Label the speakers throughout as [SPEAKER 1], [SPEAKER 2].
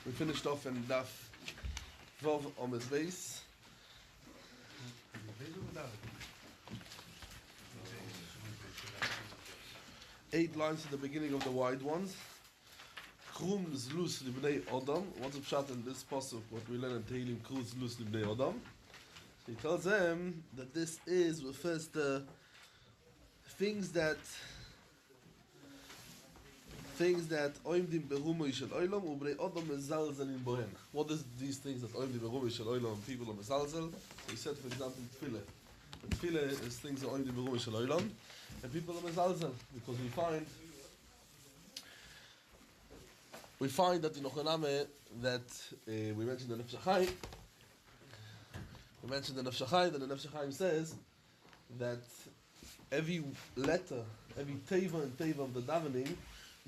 [SPEAKER 1] We finished off in Daf Vov on his base. 8 lines at the beginning of the wide ones. Krum zlus libnei Odom. What's the pshat in this pasuk? What we learn in Tehillim, Krum zlus libnei Odom. So he tells them that this refers to things that oimdim berumoi shel olam ubnei Odom mezalzelin bohen. What is these things that oimdim berumoi shel olam? People are mezalzel. So he said, for example, tefillah. Tefillah is things that oimdim berumoi shel olam, and people are mezalzel because we find that in Ochaname that we mentioned the Nefesh HaChaim. We mentioned the Nefesh HaChaim, and the Nefesh HaChaim says that every letter, every teva and teva of the davening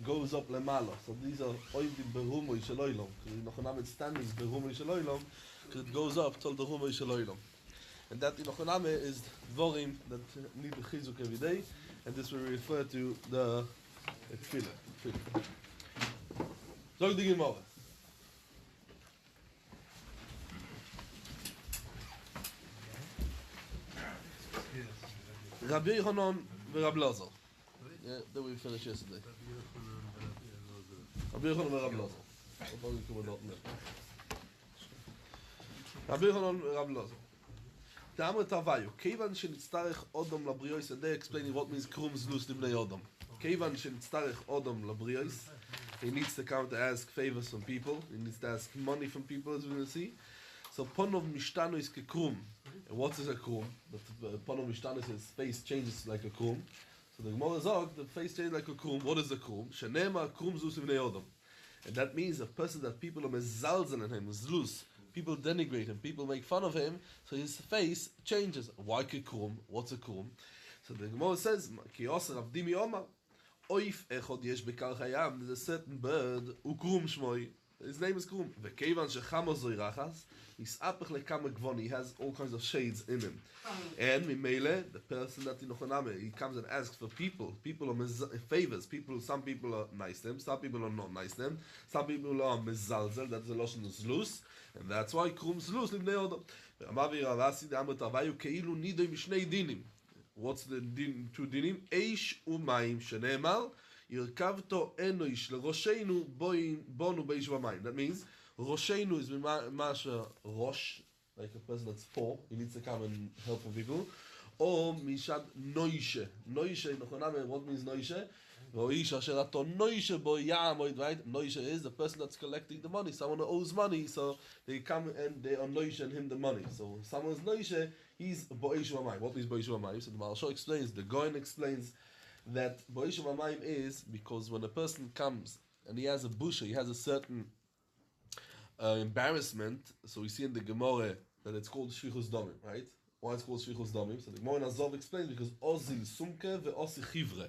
[SPEAKER 1] goes up lemala. So these are oivdim berumoi shel olam. In Ochaname standings berumoi shel olam, because it goes up till the rumoi shel olam. And that in Ochaname is dvorim that need the chizuk every day, and this will refer to the tefillah. Zog the Gemara. Rabbi Yochanan v'Rab Lazar. Yeah, that we finished yesterday. Rabbi Yochanan v'Rab Lazar. Rabbi Yochanan v'Rab Lazar. Ta'amr Tavayu. Kevan shenitztarech Odom labriyos. And they're explaining what means Krum zlus libnei Odom. Kevan shenitztarech Odom labriyos. He needs to come to ask favors from people. He needs to ask money from people, as we're going to see. So, Ponov Mishtanu is kekrum. And what is a krum? The Ponov Mishtanu is his face changes like a krum. So the Gemara Zog, the face changes like a krum. What is a krum? Shenema krum zus ibnei Odom. And that means a person that people are mezalzel in him, zlus. People denigrate him, people make fun of him, so his face changes. Why kekrum? What's a krum? So the Gemara says, Ki Yosef Avdimi Omar. Oif echod yesh bekar chayam. There's a certain bird, ukrum shmoi. His name is Krum. Vekevan shechamo zoirachas. Isapech lekama gvoni. He has all kinds of shades in him. And mimele, the person that in Ochaname, he comes and asks for people. People are favors. Some people are nice to him. Some people are not nice to him. Some people are mezalzel. That's the loshon zlus, and that's why Krum zlus libnei Odom. Amavi Ravasi de'amr tavayu keilu nidoi mishnei dinim. What's the two dinim? Eish umayim shenemal yirkavto enoish leRosheinu bonu beish v'mayim. That means Rosheinu is masha rosh, like a person that's poor. He needs to come and help for people. Or mishad noishe. Noishe in Ochaname. What means noishe? Roish asher ato noishe bo yamoid. Right? Noishe is the person that's collecting the money. Someone who owes money, so they come and they are noishe him the money. So someone's noishe, he's boish v'mayim. What means boish v'mayim? So the Maharsha explains. The Goyen explains that boish v'mayim is because when a person comes and he has a busha, he has a certain embarrassment. So we see in the Gemara that it's called shvichus damim, right? Why it's called shvichus damim? So the Gemara in Azov explains because ozil sumke ve'osi chivre.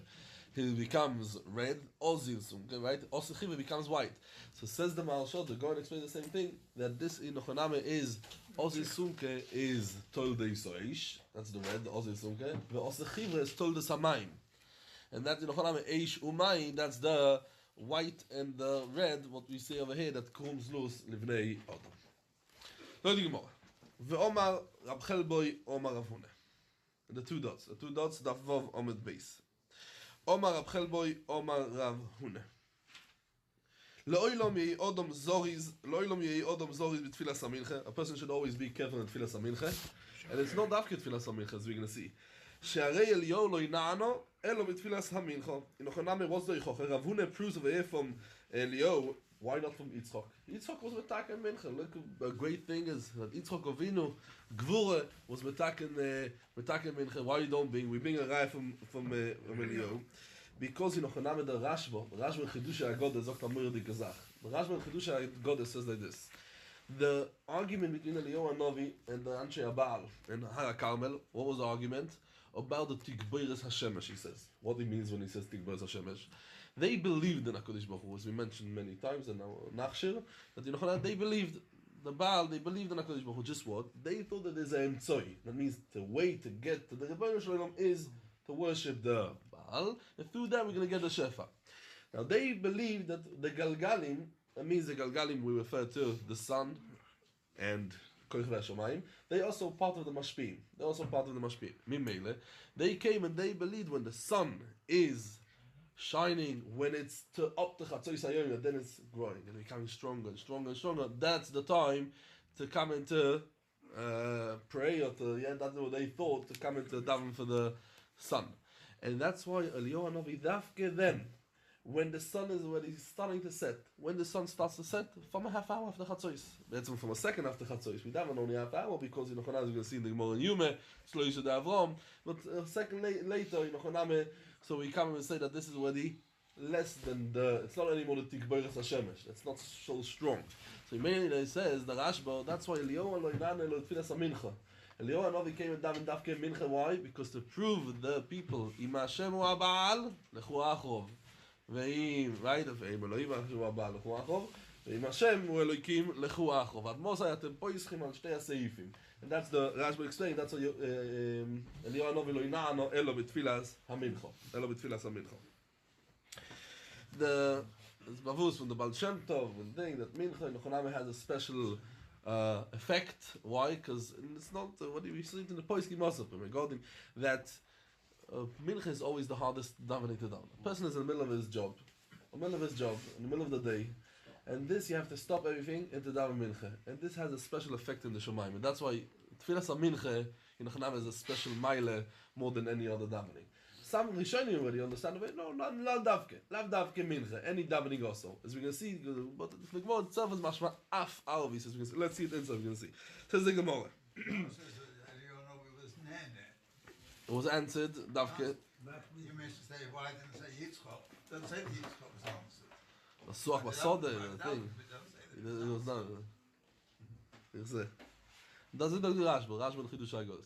[SPEAKER 1] He becomes red, ozil sumke, right? Osi chivre becomes white. So says the Maharsha, the Gemara explains the same thing, that this in Ochaname is ozil sumke is tol de yisoish. That's the red, the ozil sumke. Ve'osi chivre is tol de samayim. And that in Ochaname eish umayim, that's the white and the red, what we say over here, that Krum zlus livnei Odom. Lo di Gemara. Ve'omar Rab Chelboi Omar Rav Huna. The two dots, Daf Vov Omed Beis. Omar Rab Chelboi Omar Rav Huna. Le'oilom yei Odom zoriz b'tfilas hamincha. A person should always be careful in tfilas hamincha. And it's not dafke tfilas hamincha, as we're going to see. She'arei Eliyahu lo yina'ano elo b'tfilas hamincha. In Ochaname, what's the yichoch? Rav Huna proves over here from Eliyahu. Why not from Yitzchok? Yitzchok was metaken mincha. Look, a great thing is that Yitzchok Avinu, Gvura, was metaken mincha. Why you don't bring? We bring a raya from Eliyahu. Because in Ochaname the Rashba in Chidusha Agoda sagt Amir di Gazach. The Rashba in Chidusha Agoda says like this. The argument between Eliyahu Hanavi and the Anshe Abal and Har HaKarmel, what was the argument? About the Tikberes Hashemesh, he says. What he means when he says Tikberes Hashemesh. They believed in HaKadosh Baruch Hu, as we mentioned many times in our Nachshir, that in Ochaname they believed, the Baal, they believed in HaKadosh Baruch Hu. Just what? They thought that there's an Emtzoi. That means the way to get to the Rebbeinu Shalom is to worship the Baal, and through that we're going to get the Shefa. Now they believe that the Galgalim That means the Galgalim we refer to the sun and Koich Vashamayim. They also part of the Mashpin. They're also part of the Mashpin. Mimele. They came and they believed when the sun is shining, when it's to up the Chatzois HaYom, then it's growing and becoming stronger and stronger and stronger. That's the time to come into prayer. That's what they thought, to come into daven for the sun. And that's why Eliyahu Hanavi Dafke then, when the sun is already starting to set, when the sun starts to set, from a half hour after Chatzois. That's from a second after Chatzois. We daven only half hour because we're going to see in the Gemara in Yume, Shloisha de Avram. But a second later, so we come and say that this is already less than it's not anymore the Tikboiras HaShemesh. It's not so strong. So immediately it says, the Rashba, that's why Eliyahu lo Inane lo Tfilas HaMincha. Eliyahu Hanavi came and daven Dafke Mincha. Why? Because to prove the people, Im Hashem hu Ha'Ba'al, lechu Achov. Right? ואם אלוהים הוא הבעל לכו אחוב, ואם השם הוא אלוהים לכו אחוב. עד מוסי אתם פה ישחים על שתי הסעיפים. And that's the, Rashba explained, that's what Eliyahu Hanavi lo ina'ano elo betfilas hamincha. Elo betfilas hamincha. It's Bavus from the Baal Shem Tov, and thing that Mincha Yochanan has a special effect. Why? Because it's not what we see in the Poiskim Masechet regarding that Mincha is always the hardest davening to daven. A person is in the middle of his job, in the middle of the day, and this you have to stop everything and to daven Mincha. And this has a special effect in the Shemaim, and that's why Tfilas HaMincha in Yochanan is a special mile more than any other davening. Some Rishonim already understand it. No, not davke mincha. Any davening also, as we can see. But the Gemara itself is mashma af alvis. As we can see. Let's see it inside. We can see. Says the Gemara. It was answered davke.
[SPEAKER 2] You must say why didn't say Yitzchok? Don't say Yitzchok was answered.
[SPEAKER 1] Suach basode. The thing. It was not. You see. Does it not do Rashba? Rashba the Chidush HaGos.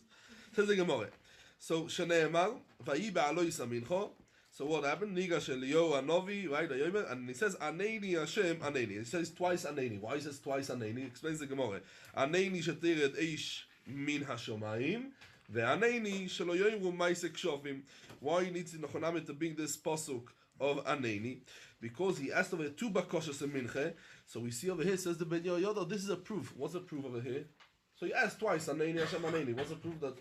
[SPEAKER 1] Says the Gemara. So Shneimar, Vayi ba'aloi samincho. So what happened? Nigash Eliyahu Hanavi, right? And he says Aneni Hashem Aneni. He says twice Aneni. Why he says twice Aneni? He explains the Gemara. Aneni shetired eish min hashomayim, ve'aneni shelo yoimru ma'aseh kshofim. Why he needs Yochanan to bring this pasuk of Aneni? Because he asked over 2 bakoshes in minche. So we see over here says the Ben Yoda. This is a proof. What's the proof over here? So he asked twice Aneni Hashem Aneni. What's the proof that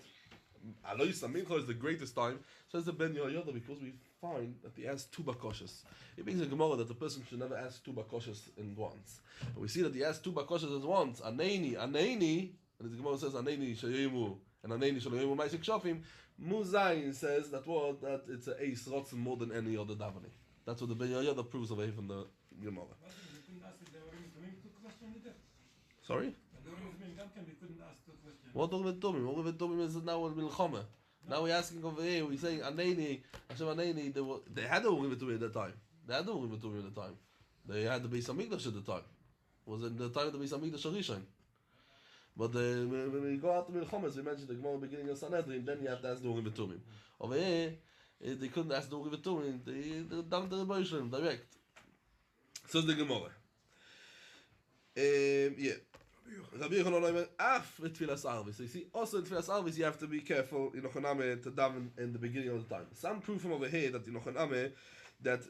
[SPEAKER 1] Aloy Samincha is the greatest time? Says the Ben Yoda, because we find that he asked 2 bakoshes. It means in Gemara that the person should never ask 2 bakoshes in once. And we see that he asked 2 bakoshes at once. Aneni, and the Gemara says Aneni shayomu and Aneni shayomu ma'aseh kshofim. Muzayin says that it's a ace rotzen more than any other davening. That's what the Ben Yoda proves over here from the Gemara. Sorry. What Orvet Tumim? Orvet Tumim is now in Milchama. Now we're asking over here, we're saying Aneni, Hashem Aneni, they had the Orvet Tumim at the time. They had the Orvet Tumim at the time. They had the Beis HaMikdash at the time. It was in the time of the Beis HaMikdash Harishon. But when we go out to Milchama, as we mentioned the Gemara beginning of Sanhedrin, then you have to ask the Orvet Tumim. Over here, they couldn't ask the Orvet Tumim, they done the Rebbe Yisrael direct. Says the Gemara. Yeah. Rabbi Yochanan af Tfilas Arvis. So you see, also in Tfilas Arvis you have to be careful in Yochanan to daven in the beginning of the time. Some proof from over here that in Yochanan that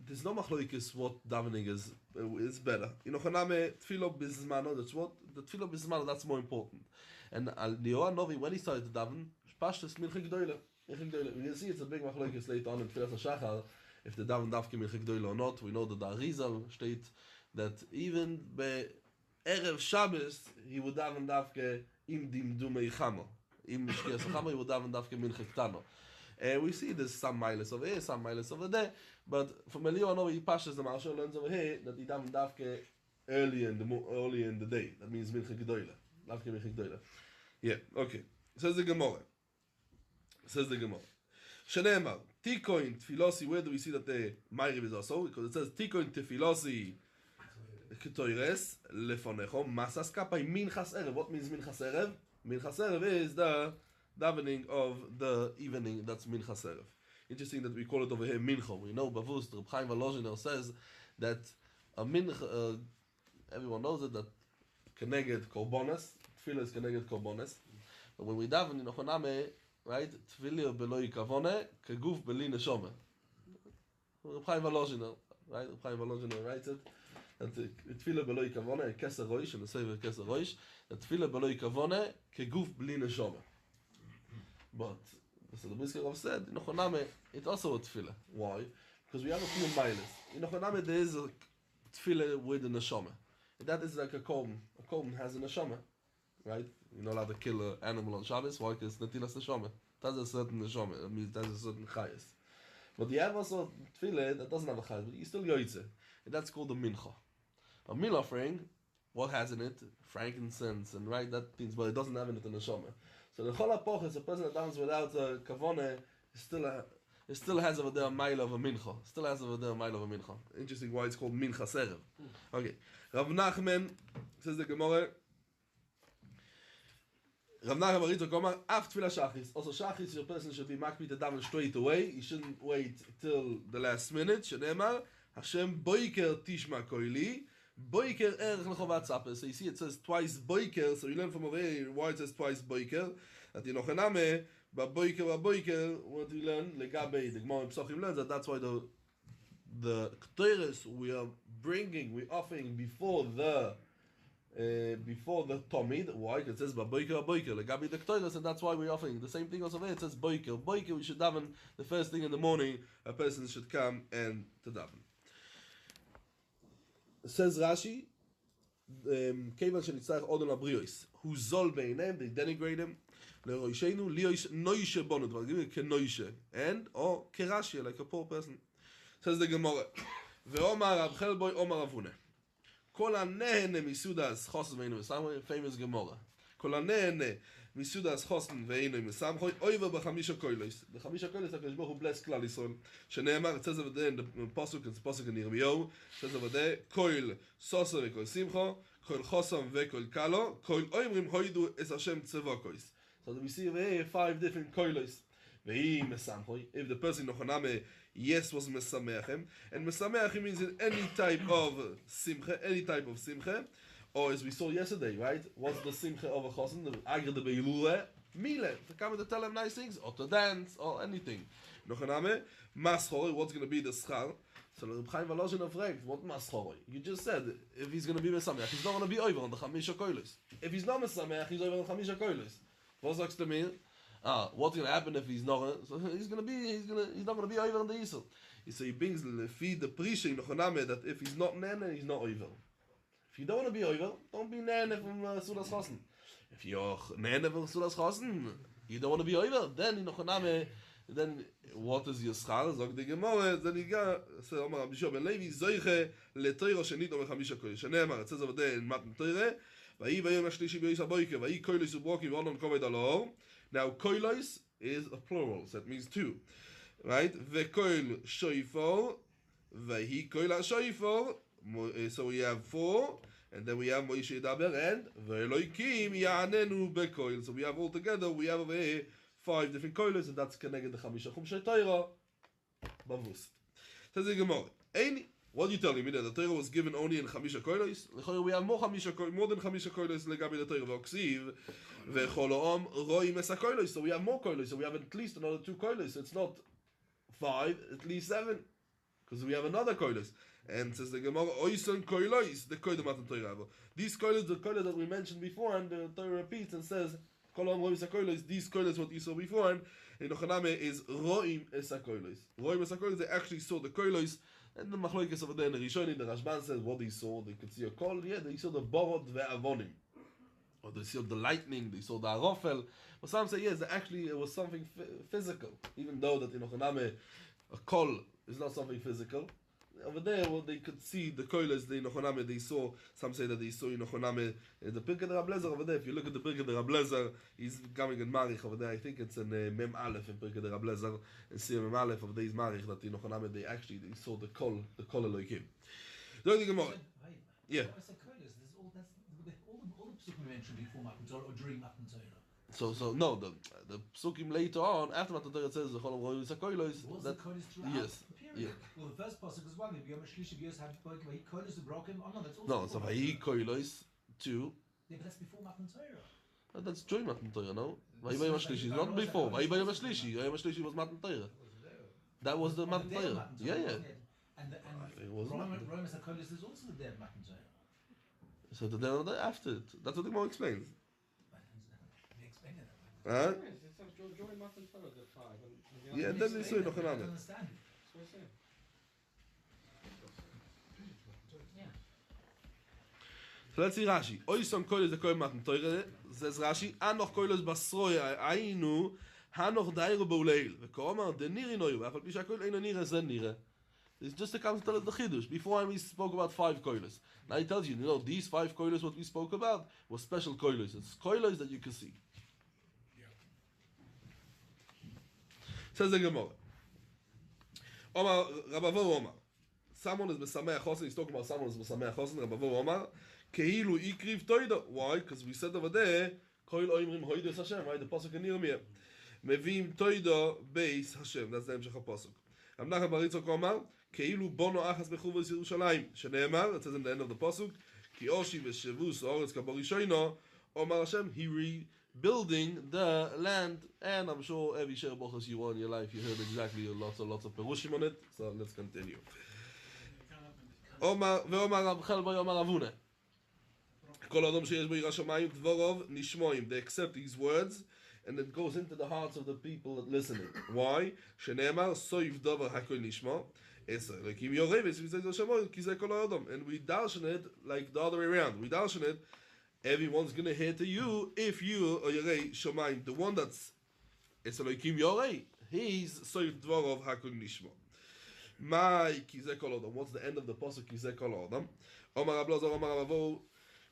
[SPEAKER 1] there's no machlokes what davening is better. In Yochanan Tfilo Bizmano, that's what the Tfilo Bizmano, that's more important. And Eliyahu Hanavi, when he started to daven, Pashtus Mincha Gdoila. We can see it's a big machlokes later on in Tfilas HaShachar if the daven davke Mincha Gdoila or not. We know that the Arizal state that even by Erev Shabbos, he would daven davke im dimdumei chamo. Im shkias chamo, he would daven davke mincha ktano. We see there's some miles over here, some miles over there, but from Eliyahu Hanavi, he passes the Marshal learns over here that he daven davke early in the day. That means mincha gdoila. Davke mincha gdoila. Yeah, okay. Says the Gemara. Shneimar, Tikoin Tfilosi, where do we see that the Ma'ariv is also? Because it says Tikoin Tfilosi K'toires lefonecho masas kapai minchas erev. What means minchas erev? Minchas erev is the davening of the evening. That's minchas erev. Interesting that we call it over here mincha. We know Bavus, Reb Chaim Volozhiner says that a mincha, everyone knows it, that keneged korbanos, tefillah is keneged korbanos. But when we daven in Yochanan, right, tefillah beloi kavone, keguf beli neshama. Reb Chaim Volozhiner, right? Reb Chaim Volozhiner writes it. that the tefillah beloi kavona, keser roish, and the sefer keser roish, that tefillah beloi kavona, keguf bli neshama. But, so the Brisker Rav said, in Ochoname, it's also a tefillah. Why? Because we have a few miles. In Ochoname, there is a tefillah with a neshama. And that is like a korban. A korban has a neshama, right? You're not allowed to kill an animal on Shabbos. Why? Because it's netilas neshama. That's a certain neshama. That means that's a certain chayas. But you have also tefillah that doesn't have a chayas, but you still yoytze. And that's called a mincha. A meal offering, what has in it? Frankincense and right, that things, but it doesn't have in it a neshama. So the chol hapoches, a person that downs without a kavone, it still has over there a mile of a mincha. Still has over there a mile of a mincha. Interesting why it's called mincha serev. Okay. Rav Nachman, says the Gemara, Rav Nachman Barito Komar, af tefillah shachris. Also shachris, your person should be makbid the daven straight away. You shouldn't wait till the last minute. Shenemar, Hashem boiker tishma koili. Boiker erech lechovat zapper. So you see it says twice boiker. So you learn from over here why it says twice boiker. That in Ochename, but boiker, what we learn, legabe, the Gemara in Pesachim learns that that's why the ketores we're offering before the Tomid. Why? It says boiker, legabe the ketores, and that's why we're offering. The same thing also there, it says boiker. We should daven the first thing in the morning, a person should come and to daven. Says Rashi, Kevan shenitzarech odom labriyos, who zol beinam, they denigrate him. Leroishenu liosh noishe bonut, but give it kenoishe and or kerashi, like a poor person. Says the Gemara, ve'omar Rab Chelboy omar Avune, kol hanehene misudas chosen ve'inu mesamchoi, famous Gemara. Kol hanehene misudas chosen ve'inu mesamchoi, oiver b'chamisha koilos. The chamisha koilos, HaKadosh Baruch Hu bless Klal Yisrael. Shene'emar, it says over there in the Pasuk, it's Pasuk in Yirmiyahu, it says over there, koil sosa ve'koil simcho, koil chosam ve'koil kalo, koil oimrim hoidu es Hashem tzevokois. So we see over here 5 different koilos. If the person Nochoname, yes, was mesameachim, and mesameachim means in any type of simcha, or as we saw yesterday, right? What's the simcha of a chosen? The agre de beilule, mile, to come to tell them nice things, or to dance, or anything. Nochoname, maschor, what's going to be the schar? So the Reb Chaim Volozhin refragt, what maschor? You just said, if he's going to be mesameach, he's not going to be over on the chamisha koilos. If he's not mesameach, he's over on the chamisha koilos. What sagst du mir? What's going to happen if he's not? So he's not going to be over on the Yisrael. So he brings the feed the preaching that if he's not nene, he's not over. If you don't want to be over, don't be nene from Sudas Chosen. If you're nene from Sudas Chosen, you don't want to be over. Then then what is your schar? Sagt die Gemara. Then you go. So Omar Rabbi Shua ben Levi zoiche letoiro shenit omer chamisha kodesh. Shene'emar, it says over there in Matan Torah. Now, koilos is a plural, so that means 2. Right? Vekoil shoifor, vehi koila shoifor, so we have 4, and then we have Moshe Daber, and veloikim ya'anenu bekoil. So we have all together, we have over here 5 different koilos, and that's connected to Chamisha Chumshay Torah. Bavust. Says the Gemara, what are you telling me that the Torah was given only in Chamisha Koilos? We have more than Chamisha Koilos legabi the Torah v'oksiv v'chol ha'om roim es hakoilos. So we have more koilos. So we have at least another 2 koilos. It's not 5, at least 7, because we have another koilos. And says the Gemara, oison koilos the koilos matan Torah. These koilos, the koilos that we mentioned before, and the Torah repeats and says, kol ha'om roim es hakoilos. These koilos what you saw before, and in Ochaname is roim es hakoilos. Roim es hakoilos. They actually saw the koilos. And the machloikes over there in the Rishonim, the Rashban says what they saw. They could see a kol, yeah, they saw the borot ve'avonim. Or they saw the lightning, they saw the arofel. But some say, yes, actually it was something physical. Even though that in Ochaname, a kol is not something physical. Over there, well, they could see the koiles, the Nochoname, they saw, some say that they saw in Nochoname, the Pirkei de Rab Lezer over there. If you look at the Pirkei de Rab Lezer, he's coming in Marich over there. I think it's in Mem Aleph in Pirkei de Rab Lezer, and see Mem Aleph over there is Marich, that in Nochoname, they saw the kol Elohim. Don't think about it. Yeah.
[SPEAKER 3] There's all the psukim we mentioned before Matan Torah or during Matan Torah.
[SPEAKER 1] So no, the psukim later on after Matan Torah says the Chol Roim Sakoilos.
[SPEAKER 3] Was the koilos throughout the period?
[SPEAKER 1] Yeah.
[SPEAKER 3] Well, the first pasuk is one. If you have a shlishi v'yos had vahi koilos ubrokim. Oh no, that's also.
[SPEAKER 1] No, so vahi koilos 2.
[SPEAKER 3] Yeah, but that's before Matan Torah.
[SPEAKER 1] That's during Matan Torah, no? Vahi bayom hashlishi, not before. Vahi bayom hashlishi. Bayom hashlishi was Matan Torah. That was the Matan Torah. Yeah. It wasn't
[SPEAKER 3] Rome HaKodesh is also the day of Matan Torah.
[SPEAKER 1] So the day after it. That's what the Gemara explains.
[SPEAKER 3] They explain it that way.
[SPEAKER 1] Huh?
[SPEAKER 4] It's like during Matan Torah, the 5.
[SPEAKER 1] Yeah,
[SPEAKER 3] They
[SPEAKER 1] then they
[SPEAKER 3] explain
[SPEAKER 1] say
[SPEAKER 3] it, but I
[SPEAKER 1] Nochaname.
[SPEAKER 3] don't understand it.
[SPEAKER 4] That's what I say.
[SPEAKER 3] Yeah.
[SPEAKER 1] So let's see Rashi. Oison koilos de koil matan Torah, says Rashi, anoch koilos basroya, ainu, hanoch dairu bouleil. Ve'komar, de niri noyu, v'afal pisha koil eino nira, zen nira. It's just to come to tell us the Chidush. Before we spoke about 5 koilos. Now he tells you, these 5 koilos, what we spoke about, was special koilos. It's koilos that you can see. Says the Gemara. Omar, Rabavo Omar. Someone is Mesameach Chosen. He's talking about someone is Mesameach Chosen. Rabavo Omar. Kehilu ikriv toida. Why? Because we said over there, Koil oimrim hoides Hashem. Right? The pasuk in Yirmiyah. Mevim toida beis Hashem. That's the Hemshech HaPasuk. Amnach HaBaritzok Omar. Kehilu bono achas bechuvos Yerushalayim. Sheneemar. It says in the end of the pasuk. Ki oshi v'shavus ha'oretz kaborishoino. Omar Hashem. He rebuilding the land. And I'm sure every share bochas you want in your life, you heard exactly lots of perushim on it. So let's continue. Omar ve'omar Rab Chelba Omar Avuna. Kol adam sheyesh bo yiras shamayim dvorov nishmoim. They accept these words, and it goes into the hearts of the people that listening. Why? Sheneemar soiv davar hakol nishmo. It's like Kim Yorevis. We say Shamoy Kizay Kol Adam, and we darshan it like the other way around. We darshan it. Everyone's gonna hear to you if you or Yorei Shamayim, the one that's it's Elokim Yorei. He's soiv dvorov hakol nishmo. My Kizay Kol Adam. What's the end of the pasuk Kizay Kol Adam? Omar Ablazar Omar Avo.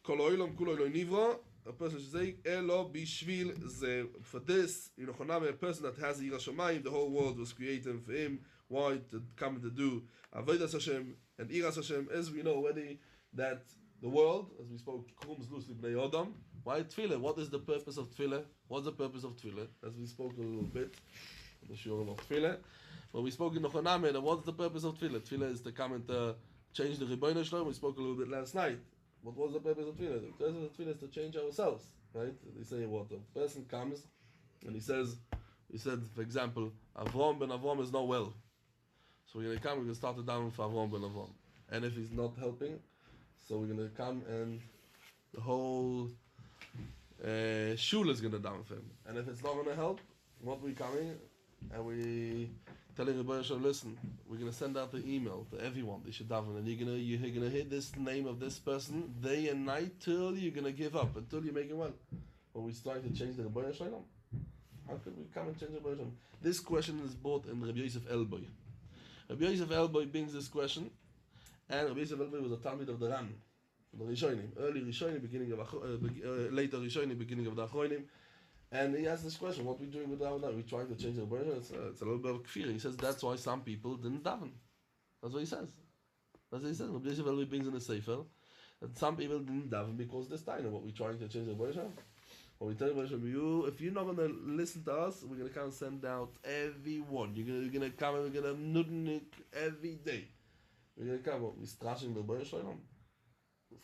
[SPEAKER 1] Kol oilam kulo lo nivra. A person should say Elo bishvil ze. For this, a person that has Yiras Shamayim, the whole world was created for him. Why? To come to do Avodas Hashem and Yiras Hashem. As we know already that the world, as we spoke, Krum Zlus Libnei Adam. Why Tefillah? What is the purpose of Tefillah? What's the purpose of Tefillah? As we spoke a little bit, the Shurim of Tefillah. But we spoke in the Chonameh, and what's the purpose of Tefillah? Tefillah is to come and to change the Rebbeinu Shalom. We spoke a little bit last night. What was the purpose of Tefillah? The purpose of Tefillah is to change ourselves, right? They say what a person comes and he said, for example, Avram ben Avram is not well. So we're going to come, we're going to start it down for Avram ben Avram. And if he's not helping, so we're going to come and the whole shul is going to down for him. And if it's not going to help, what we coming and we telling the Rebbeinu Shalom, listen, we're going to send out the email to everyone. They should daven, and you're gonna hit this name of this person day and night till you're gonna give up, until you make it well. When we're trying to change the Rebbeinu Shalom, how could we come and change the Rebbeinu Shalom? This question is brought in Rabbi Yosef Elboy. Rabbi Yosef Elboy brings this question, and Rabbi Yosef Elboy was a Talmid of the Ran, the Rishonim, early Rishonim, beginning of later Rishonim, beginning of the Achronim. And he asked this question: what are we doing with our daven? We're trying to change the Rebbeinu. It's a little bit of kfir. He says that's why some people didn't daven. That's what he says. That's what he says. Rabbi Yosef Elboy brings in the Sefer that some people didn't daven because this time what we're trying to change the Rebbeinu. When we tell you, if you're not going to listen to us, we're going to come and send out everyone. You're going to come and we're going to nudnik every day. We're going to come. We're strashing the Rebbeinu.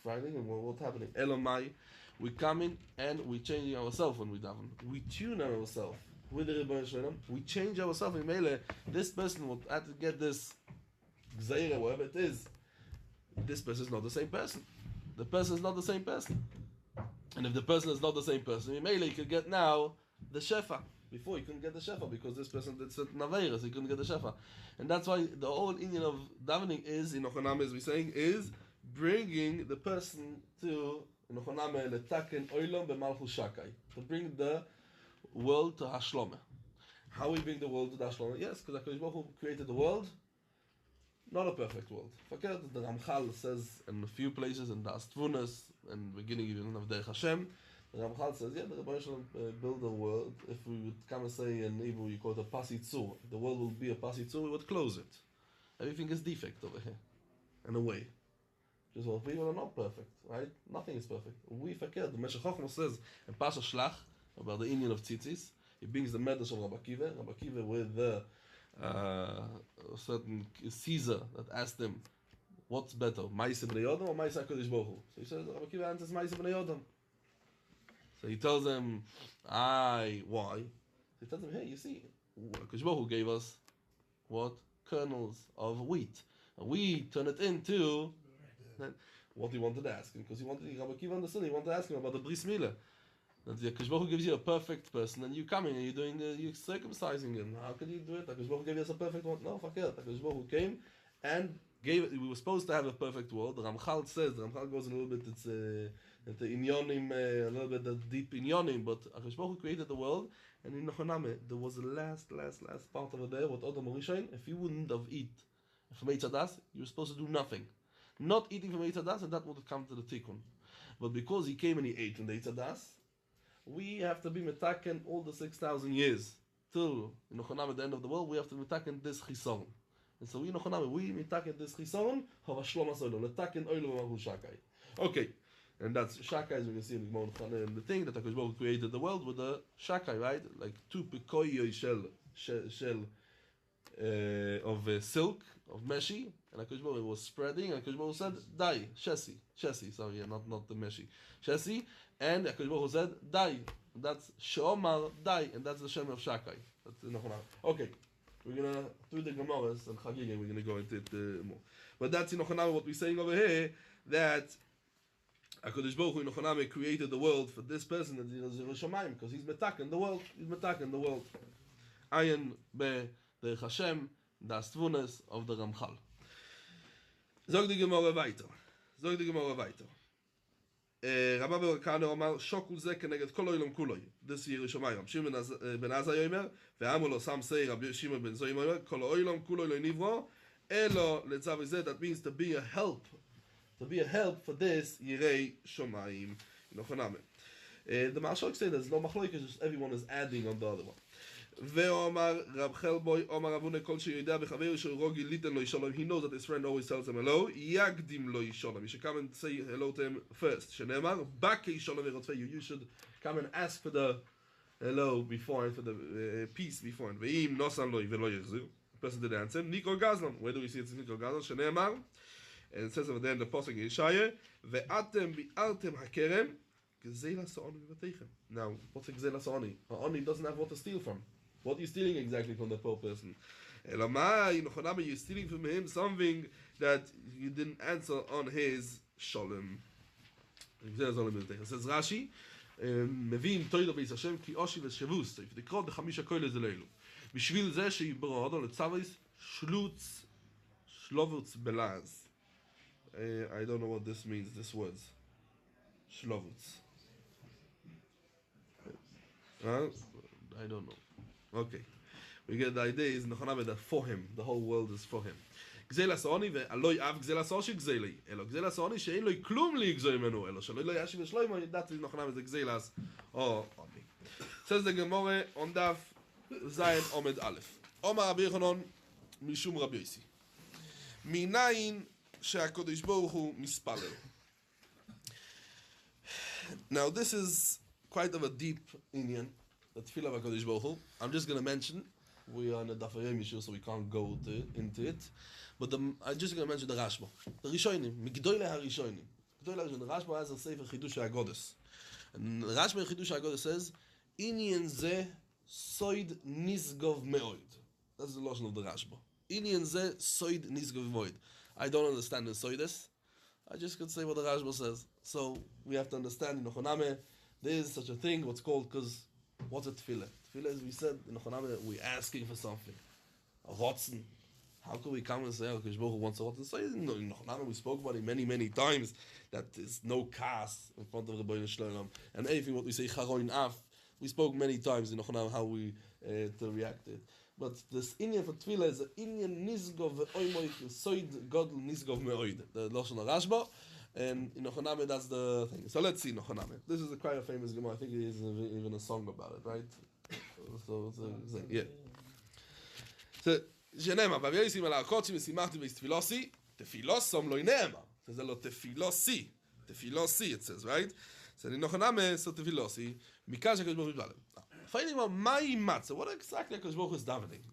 [SPEAKER 1] Friday, and what's happening? Elamai. We come in and we're changing ourselves when we daven. We tune ourselves with the Rebbeinu Shalom. We change ourselves in Mele. This person will have to get this Gzeira, whatever it is. This person is not the same person. The person is not the same person. And if the person is not the same person, in Mele, he could get now the Shefa. Before he couldn't get the Shefa because this person did certain Aveiras, he couldn't get the Shefa. And that's why the whole Indian of davening is, in Ochanam, as we're saying, is bringing the person to to bring the world to Hashlomah. How we bring the world to the Hashlomah? Yes, because HaKadosh Baruch Hu created the world, not a perfect world. Forget that the Ramchal says in a few places in the Astvunas and beginning even of Derech Hashem, the Ramchal says, yeah, the Rebbeinu Shalom build a world. If we would come and say in Hebrew, you call it a pasitzur. If the world will be a pasitzur, we would close it. Everything is defect over here, in a way. Just well, people are not perfect, right? Nothing is perfect. We forget. The Meshech Chochmah says in Pasha Shlach about the Indian of Tzitzis. He brings the medrash of Rabbi Akiva. Rabbi Akiva with the certain Caesar that asked him, "What's better, Ma'aseh Bnei Yodam or Ma'aseh HaKadosh Baruch Hu?" So he says, Rabbi Akiva answers Ma'aseh Bnei Yodam. So he tells him, why? So he tells him, hey, you see, HaKadosh Baruch Hu gave us what? Kernels of wheat. We turn it into what he wanted to ask him, because Rabbi Akiva understood, he wanted to ask him about the Bris Milah. That the Akash Baruch Hu gives you a perfect person, and you coming and you're circumcising him. How can you do it? Akash Baruch Hu gave us a perfect one. No, fakir. Akash Baruch Hu came and gave it. We were supposed to have a perfect world. The Ramchal goes a little bit, it's into inyonim, a little bit the deep inyonim, but Akash Baruch Hu created the world, and in Nochoname, there was the last part of it there, what Adam Rishon, if you wouldn't have eaten from Eitz Hadas, you were supposed to do nothing. Not eating from Eitz Hadas, and that would have come to the Tikkun. But because he came and he ate from the Eitz Hadas, we have to be metaken all the 6,000 years till in Nochonam at the end of the world. We have to metaken this chisaron, and so we Nochonam we metaken this chisaron. Have a shlom asoilo metaken oilo v'mahu shakai. Okay, and that's shakai, as we can see in the thing that Hakadosh Baruch Hu created the world with the shakai, right? Like two pekoyoi shell of silk of meshi, and Hakadosh Baruch Hu was spreading, and Hakadosh Baruch Hu said, "Dai, shesi, sorry, not the meshi, shesi." And Hakadosh Baruch Hu said, "Dai." That's Sheomar Dai, and that's the Shem of Shakai. That's Nochonam. Okay, we're gonna through the Gemaras and Chagigim. We're gonna go into it more. But that's in Nochonam what we're saying over here, that Hakadosh Baruch Hu in Nochonam created the world for this person that is Yerushalayim, because he's metaken the world. He's metaken the world. Ayin be the Hashem, das Tvunes of the Ramchal. Zog die Gemara weiter. רבא ברקנו אמר שוקול זה כנגד כל העולם כולוי דס ירושלים רב שמעון בן עזאי אומר ואמרו לו שם say רבי שמעון בן זוי אומר כל העולם כולוי לא נברא אלא לצו זה, that means to be a help for this יראי שמיים. The Masechet said there's no machlokes, just everyone is adding on the other one. ואומר רב חלבוי, אומר רבונה כל שיודע בחבר שרוגי ליתן לו ישלום, he knows that his friend always tells him hello, יקדים לו ישלום, you should come and say hello to him first, שנאמר, בקי ישלום ורדפהו, you should come and ask for the hello before, for the peace before, ואם נוסן לו ולא יחזיר, the person did answer, ניקול גזלון, where do we see it's ניקול גזלון, שנאמר, and it says over there in the Pasuk in Yeshaya, ואתם ביערתם הכרם, גזלה סעוני בבתיכם. Now, what's a gzela sa'oni? Ani doesn't have what to steal from. What are you stealing exactly from the poor person? Elamai, you're stealing from him something that you didn't answer on his shalom. It says Rashi, מביאים תוידו בייס השם כי אושי ושבוס צריך לקרוא בחמישה כולל זה לאלו. בשביל זה שיברא אדו לצוויס שלובוץ בלעז. I don't know what this means, this words. Shlovutz. I don't know. Okay. We get the idea is that for him, the whole world is for him. גזלה סעוני ואלוי אב גזלה סעור שגזלי אלו גזלה סעוני שאין לו כלום להגזוי ממנו אלו שלא ישיב ושלוימו ידעתי נכונה זה גזלס או עוני. says the Gemara on daf zayin עומד א' אומר רבי יוחנן משום רבי יוסי מניין שהקדוש ברוך הוא מספלל. Now this is quite of a deep Indian, the tefillah of HaKadosh Baruch Hu. I'm just going to mention, we are in a Daf Yomi Yishur, so we can't go into it, but I'm just going to mention the Rashba. The Rishonim, Migdoyle HaRishonim. The Rashba has a Sefer Chidush HaGodes. And the Rashba Chidush HaGodes says, Inyan ze soid nisgov me'oid. That's the lotion of the Rashba. Inyan ze soid nisgov me'oid. I don't understand the soides. I just could say what the Rashba says. So we have to understand in Nochoname there is such a thing, what's called, because what's a tefillah? Tefillah, as we said in Nochoname, we're asking for something. A rotzen. How can we come and say, oh, Baruch Hu wants a rotzen? So in Nochoname we spoke about it many times, that there's no kas in front of the Rebbeinu Shalom. And everything what we say, charoin af, we spoke many times in Nochoname how we to react to it. But this Indian for tefillah is an Indian nisgov ve'oimoid, soid godl nisgov me'oid. The Lashon Rashba. And in Nochoname, that's the thing. So let's see Nochoname. This is quite a famous Gemara. I think there is even a song about it, right? So yeah. So, שנאמר, ואבי ישים על הערכות שמשימחתי ויסתפילוסי, תפילוסום לא נאמר. זה לא תפילוסי. תפילוסי, it says, right? So in Nochoname, so תפילוסי, מכאן שהקדוש ברוך הוא מתפלל. Finding out מהי מצה, what exactly הקדוש ברוך הוא is davening.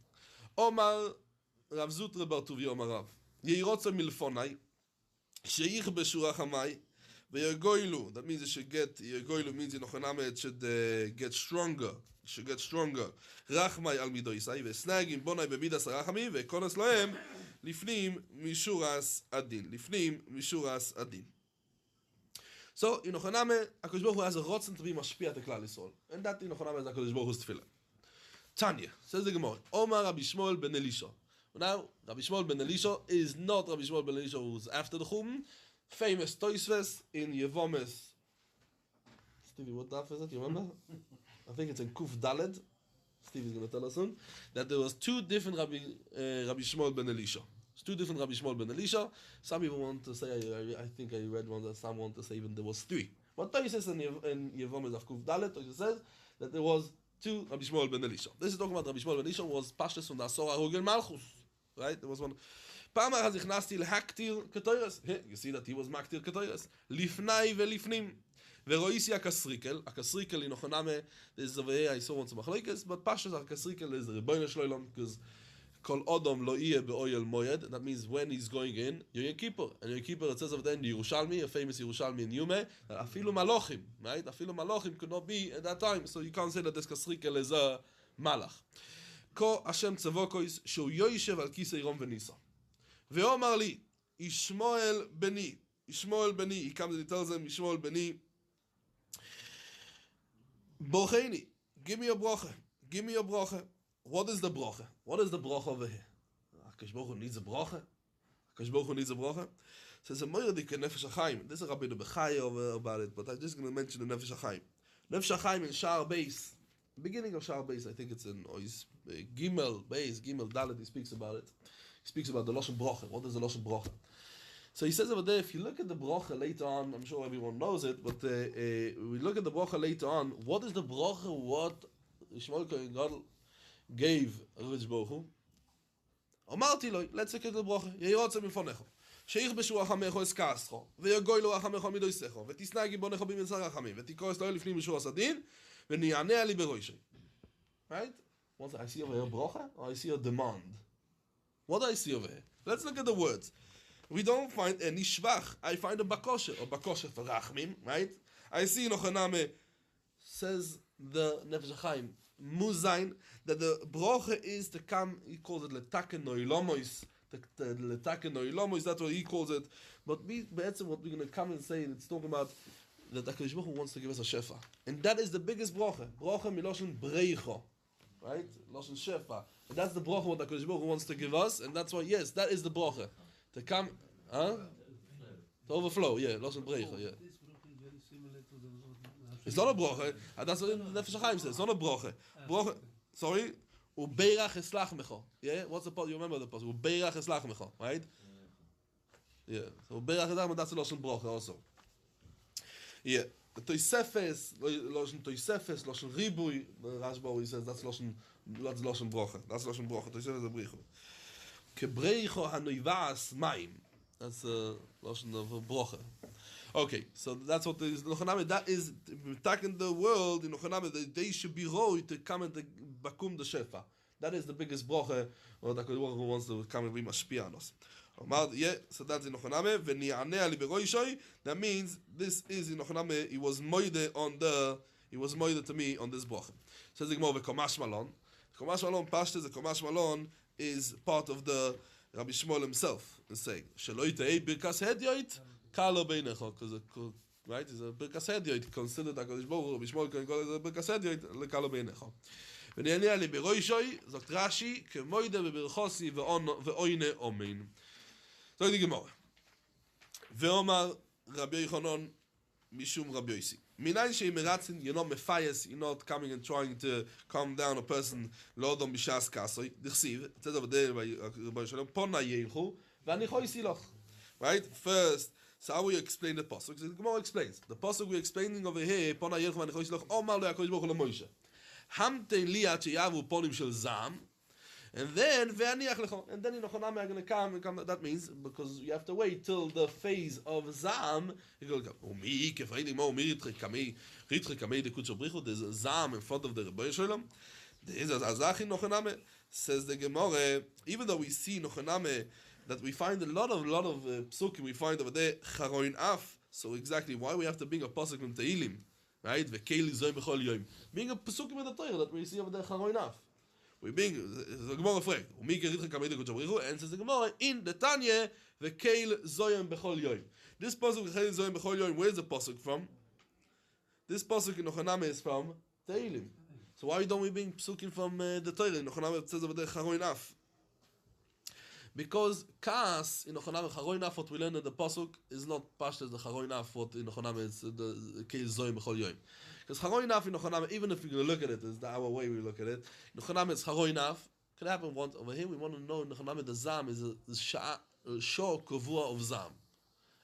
[SPEAKER 1] אומר רב זוטרא בר טוביה אומר רב, יהי רוצה מלפוני, שיכבשו רחמי, וירגוילו, that means it should get, ירגוילו means in Nochoname it should get stronger, it should get stronger. רחמי על מידו ישאי, וסנגים בוני במידס הרחמי, וכונס להם לפנים משורת הדין. לפנים משורת הדין. So, in Ochaname, HaKadosh Baruch Hu has a rotzen to be mashpia to Klal Yisrael. And that in Ochaname is HaKadosh Baruch Hu's tefillah. Tanya, says the Gemara, Omar Rabbi Shmuel ben Elisha. Now, Rabbi Shmuel ben Elisha is not Rabbi Shmuel ben Elisha who's after the Chum. Famous Toisves in Yevomes. Stevie, what daf is it? You remember? I think it's in Kuf Daled. Stevie's going to tell us soon. That there was two different Rabbi Shmuel ben Elisha. Two different Rabbi Shmuel ben Elisha. Some people want to say, I think I read one that some want to say even there was three. But Toisves in Yevomes of Kuf Daled, Toisves says that there was two Rabbi Shmuel ben Elisha. This is talking about Rabbi Shmuel ben Elisha was Pashtus from the Asor HaRogel Malchus. Right? There was one. Pama has ikhnasti lehaktir ketoyres. You see that he was maktir ketoyres. Lifnai velifnim. Veroisi akasrikel. Akasrikel in Ochaname. This is over here. I saw once a machlekes, but Pashtus akasrikel is the Rebbeinu Shloilom because kol odom lo iye beoyel moyed. That means when he's going in, Yom Kippur. And Yom Kippur it says over there in the Yerushalmi, a famous Yerushalmi in Yume, that afilu malochim, right? Afilu malochim could not be at that time, so you can't say that this kasrikel is a malach. Ko Hashem tzavokois shu yoyishev al kisei rom v'nisa. Ve'omar li, Ishmael beni, he comes and he tells them, Ishmael beni, Bocheni, give me a bracha. What is the bracha? What is the bracha over here? HaKadosh Baruch Hu needs a bracha. Says a moiradik nefesh hachaim. This is Rabbi Bechai over about it, but I'm just going to mention the nefesh hachaim. Nefesh hachaim in Shar Beis, beginning of Shar Beis, I think it's in Gimel Beis, Gimel Dalet. He speaks about it. He speaks about the lashon bracha. What is the lashon bracha? So he says over there, if you look at the bracha later on, I'm sure everyone knows it, but we look at the bracha later on. What is the bracha? What Shmuel Kohen Gadol gave HaKadosh Baruch Hu? Amarti lo, let's look at the bracha. Yehirotze mifonecho. Sheich b'shua chamecho eskascho. Ve'yagoi lo achamecho midoisecho. Ve'tisnagi bonecho b'mitzar achamim. Ve'tikois lo lifnim b'shua sadin. Ve'niyanea li beroishei. Right? What I see over here, bracha? Or I see a demand? What do I see over here? Let's look at the words. We don't find any shvach. I find a bakoshe, or bakoshe for rachmim, right? I see in Ochaname, says the Nefesh HaChaim, Muzain, that the broche is to come, he calls it letaken noilomois, letaken noilomois, that's what he calls it. But what we're going to come and say, it's talking about that HaKadosh Baruch Hu wants to give us a shefa. And that is the biggest broche. Broche miloshen breicho. Right? Loshen shefa. And that's the broche what HaKadosh Baruch Hu wants to give us, and that's why, yes, that is the broche. To come, to overflow, yeah, Loshen breicho, yeah.
[SPEAKER 5] This bracha is very similar to the
[SPEAKER 1] It's not a broche. That's what the Nefesh HaChaim says. It's not a broche. Broche, sorry. Ubeirach eslach mecho. Yeah? What's the part? You remember the part? Ubeirach eslach mecho, right? Yeah. So ubeirach eslach mecho, that's a Loshen broche also. Yeah. The Toisefes, Loshen Toisefes, Loshen Ribui, Rashba, he says that's Loshen broche. That's Loshen broche. Toisefes is a bricho. Kebreicho hanoivas maim. That's a Loshen of broche. Okay, so that's what is Nochaname. That is attacking the world in Nochaname. They should be roy to come and bakum the shefa. That is the biggest broche. Or that who wants to come and be mashpia on us. Yeah, so that's in Nochaname. V'ni'anei li beroishoi. That means this is in Nochaname. He was moide to me on this broche. Says the Gemara v'komash malon. Komash malon pashtes. The komash malon is part of the Rabbi Shmuel himself. Is saying sheloi te'ei birkas hedyoit. Kalo beinecho, because right, it's a birkas hedyoit considered HaKadosh Baruch Hu. Rabbi Shmuel can call it a birkas hedyoit lekalo beinecho. V'ni'anei li beroishoi, sagt Rashi, kemoide beberchosi ve'oine omein. So the Gemara. Ve'omar Rabbi Yochanan mishum Rabbi Yosi. Minayin she'imeratzin, you're not mefayes, you're not coming and trying to calm down a person. Lo'odom b'shas kasoi. Dichsiv, it says over there by Rabbi Yochanan, pona yeilchu, v'anicho yisiloch. Right? First, so how we explain the pasuk? The Gemara explains. The pasuk we're explaining over here, pona yeilchu v'anicho yisiloch, omar lo HaKadosh Baruch Hu leMoshe. Hamtein li at sheyavu ponim shel zam. And then in Nochaname are going to come. That means because you have to wait till the phase of Zam. There's a Zam in front of the Rebbeinu Shalom. There's a Azach in Nochaname. Says the Gemara. Even though we see Nochaname that we find a lot of psukim, we find over there Charoin Af. So exactly why we have to bring a pasuk from Tehillim, right? Being a psukim in the Torah that we see over there Charoin Af. we bring the Gemara fragt, umi gerit kamid gut shabrichu, and says the Gemara in the Tanya the keil zoyim bechol yoyim. This pasuk keil zoyim bechol yoyim, where's the pasuk from? This pasuk in Nochaname is from Tehillim. So why don't we bring psukim from the Torah? In Nochaname says over there charoin af. Because Kaas in Nochaname charoin af, what we learn in the pasuk is not pashtas the charoin af. What in Nochaname is the keil zoyim bechol yoyim. Because charoin af in Nochaname, even if you're going to look at it, is our way we look at it. In Nochaname it's charoin af. Can happen once over here. We want to know in Nochaname the zam is a shor kavua of zam.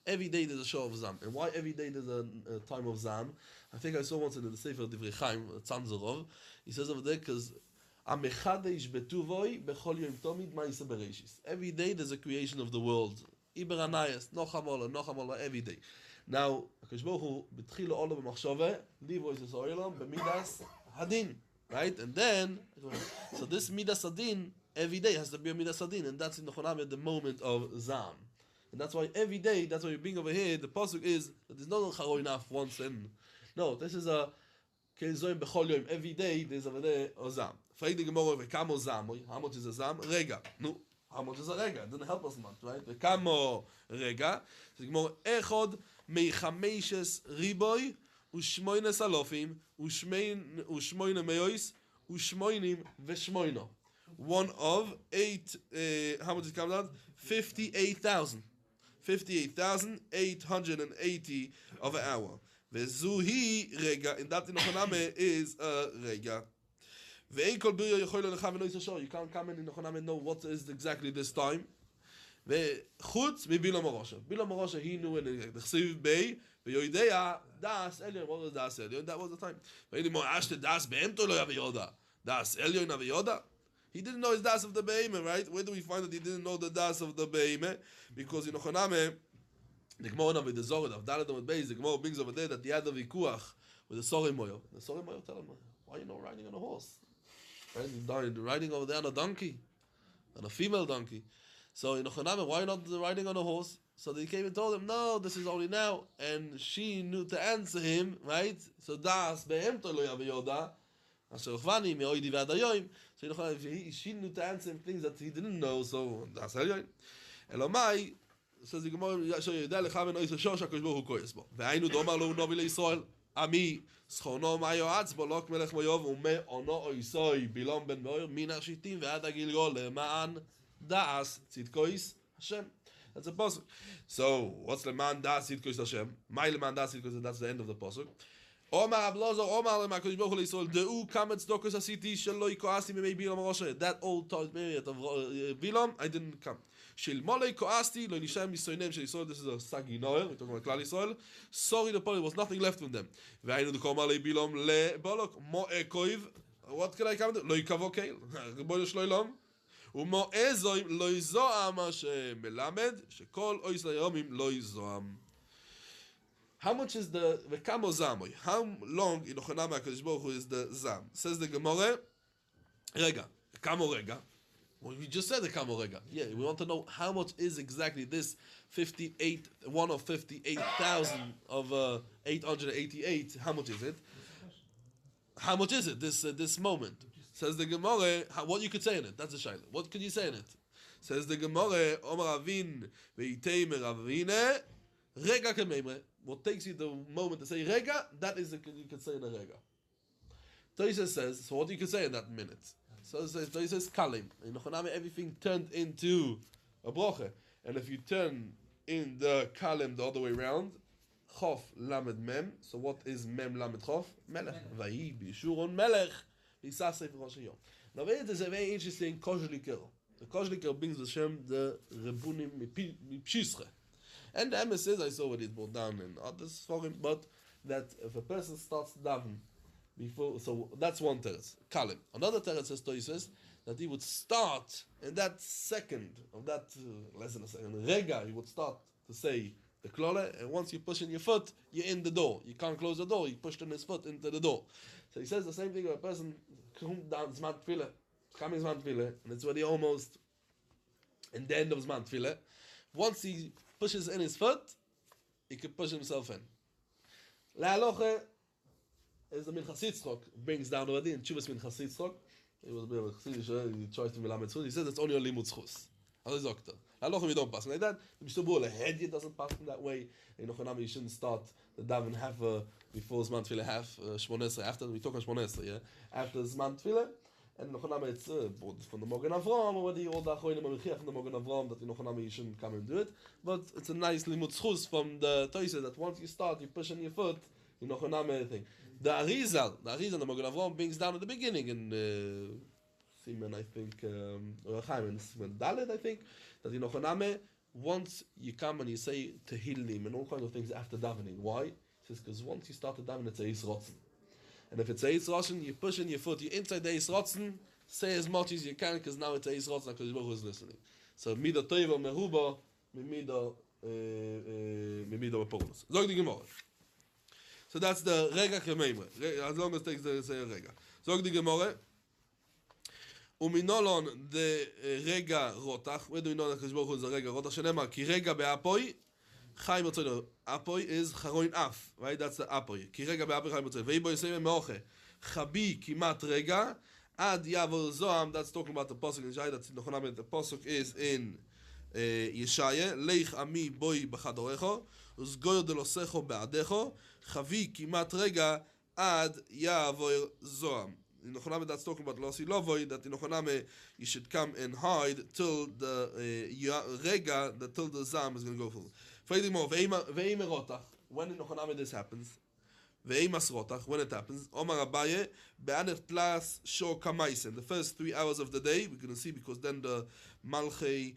[SPEAKER 1] Every day there's a show of zam. And why every day there's a time of zam? I think I saw once in the Sefer Divrei Chaim, Tzanzorov, he says over there, because every day there's a creation of the world. Iber Anayas, Nochamola, every day. Now, HaKadosh Baruch Hu, B'tchilo Olam B'machshove, Livo Yisrael Olam, B'midas Hadin. Right? And then, so this Midas Hadin, every day has to be a Midas Hadin, and that's in Nochaname at the moment of zam. And that's why every day, that's why you bring over here, the pasuk is that there's no charoin af once in. No, this is a kezoim bechol yom. Every day there's over there a zam. Frag the Gemara, vekamo zam. How much is a zam? Rega. No, how much is a rega? It didn't help us much, right? Vekamo rega. So the Gemara, echod meichameshes riboy ushmoines alofim ushmoine meois ushmoinim veshmoino. One of 8. How much it comes out? 58,000. 58,880 of an hour. Vezuhi rega, and that in Nochaname is a rega. You can't come in Nochaname and know what is exactly this time. Chutz miBilam Marosha. Bilam Marosha, he knew in the Chsiv Bey, Veyoidea Das Elyon. What was Das Elyon? That was the time. Das Be'emto lo yaviyoda. Das Elyon aviyoda. He didn't know his das of the beime, right? Where do we find that he didn't know the das of the beime? Because in Nochaname, the Gemara with the Zohar of Dalet and Beis, the Gemara brings over there that he had a vikuach with the Sorim Moyo. The Sorim Moyo tell him, why are you not riding on a horse? Right? He's riding over there on a donkey, on a female donkey. So in Nochaname, why not riding on a horse? So they came and told him, no, this is only now. And she knew to answer him, right? So das be'emto lo yaviyoda. So she knew to answer him things that he didn't know, so that's Elyon. Elomai says the Gemara, Yodea lecha ben ois HaShosh HaKadosh Baruch Hu koyes bo. Ve'aynu domar lo novi leYisrael, Ami schono ma yoatz bo lok melech moyov ume ono oisoi bilom ben moir min hashitim ve'ad hagilgol le'ma'an da'as tzidkois Hashem. That's a pasuk. So what's le'ma'an da'as tzidkois Hashem? My le'ma'an da'as tzidkois, that's the end of the pasuk. Omar Ablozo, Omar HaKadosh Baruch Hu leYisrael, Deu kamet tzedakos asiti shelo yikoasi mimei Bilam HaRosha. That old period of Bilam, I didn't come. Shel molei koasti lo nishem misoinem shel Yisrael. This is a sagi noel. We're talking about Klal Yisrael. Sorry, the there was nothing left from them. Ve'aynu dekom alei Bilam le Balak mo'e koiv. What can I come to? Lo yikavo keil. Ribono shel olam. Umo'e zoim lo yizoam Hashem melamed shekol ois layomim lo yizoam. How much is the kamo zamoy? How long in Nochaname HaKadosh Baruch Hu is the zam? Says the Gemara, rega, kamo rega. Well, we just said the kamo rega. Yeah, we want to know how much is exactly this 58, one of 58,000 of 888. How much is it? How much is it? This moment. Says the Gemara, what you could say in it? That's a shayla. What could you say in it? Says the Gemara, Omar Avin ve'iteimer Avine rega kememre. What takes you the moment to say rega, that is you can say in a rega. Toysa says, so what do you can say in that minute? So Toysa says kalim. In Nochaname, everything turned into a broche. And if you turn in the kalim the other way around, chof lamed mem. So what is mem lamed chof? Melech. Vayi b'yishuron melech. V'yisasef rosh hayom. Now it is a very interesting koshliker. The koshliker brings the Shem the rebunim mipshisre. And the emes says, I saw what it brought down in others for him, but that if a person starts daven before, so that's one teretz, kalim. Another teretz says that he would start in that second of that less than a second rega. He would start to say the klole, and once you push in your foot, you're in the door. You can't close the door. He pushed in his foot into the door. So he says the same thing. If a person comes down zman tefillah, coming zman tefillah, and it's already almost in the end of zman tefillah. Once he pushes in his foot, he could push himself in. Le'aloche is the Minchas Yitzchok brings down already in Chuvas Minchas Yitzchok He was a bit of a Chassidish, he tries to melamed zchus. He says it's only on limud zchus. Also sagt er. Halachim you don't pass like that. The Mishnah head doesn't pass in that way. You shouldn't start the daven half before Zman Tefillah, half Shmonesrei. After we talk on Shmonesrei, yeah. After Zman Tefillah, and it's from the Mogen Avram already. All the Achonim are from the Mogen Avram that you shouldn't come and do it. But it's a nice limud zchus from the Toisa that once you start, you push on your foot. You thing. The Arizal, the Mogen Avram brings down at the beginning in Simen, I think, or Chaim, Simen Dalet, I think, that once you come and you say Tehillim and all kinds of things after davening. Why? He says, because once you start to daven, it's a Eis Rotzen. And if it's a Eis Rotzen, you push in your foot, you're inside the Eis Rotzen, say as much as you can, because now it's a Eis Rotzen, because Baruch Hu is listening. So, Mida Teva Meruba, Mida Beporus. Zog die Gemara. So that's the Rega Kememre. As long as it takes the say Rega. Zog die Gemara. Uminolon the Rega Rotach. Where do we know that Baruch Hu is the Rega Rotach? Shenemar ki Rega be'apoi. Chaim Otzono. Apoi is Charoin Af. Right? That's the Apoi. Ki Rega be'apoi Chaim Otzono. Veibo Yisem Meoche. Chabi kimat Rega. Ad Yavor Zoam. That's talking about the Pasuk in Yeshaya. That's Nochonam. The Pasuk is in Yeshaya. Leich Ami Boi B'chadorecho. Uzgoyo Delosecho Be'adecho. Chavi kimat Rega. Ad Yavor Zoam. In Nochoname, that's talking about Losi Lovoi, that in Nochoname you should come and hide till the Rega, till the Zam is going to go full. Furthermore, Ve'im Rotach, when in Nochoname this happens, Ve'im Rotach, when it happens, Omar Abaye, Be'anet Plas Shor Kamaisen, the first 3 hours of the day, we're going to see, because then the Malchei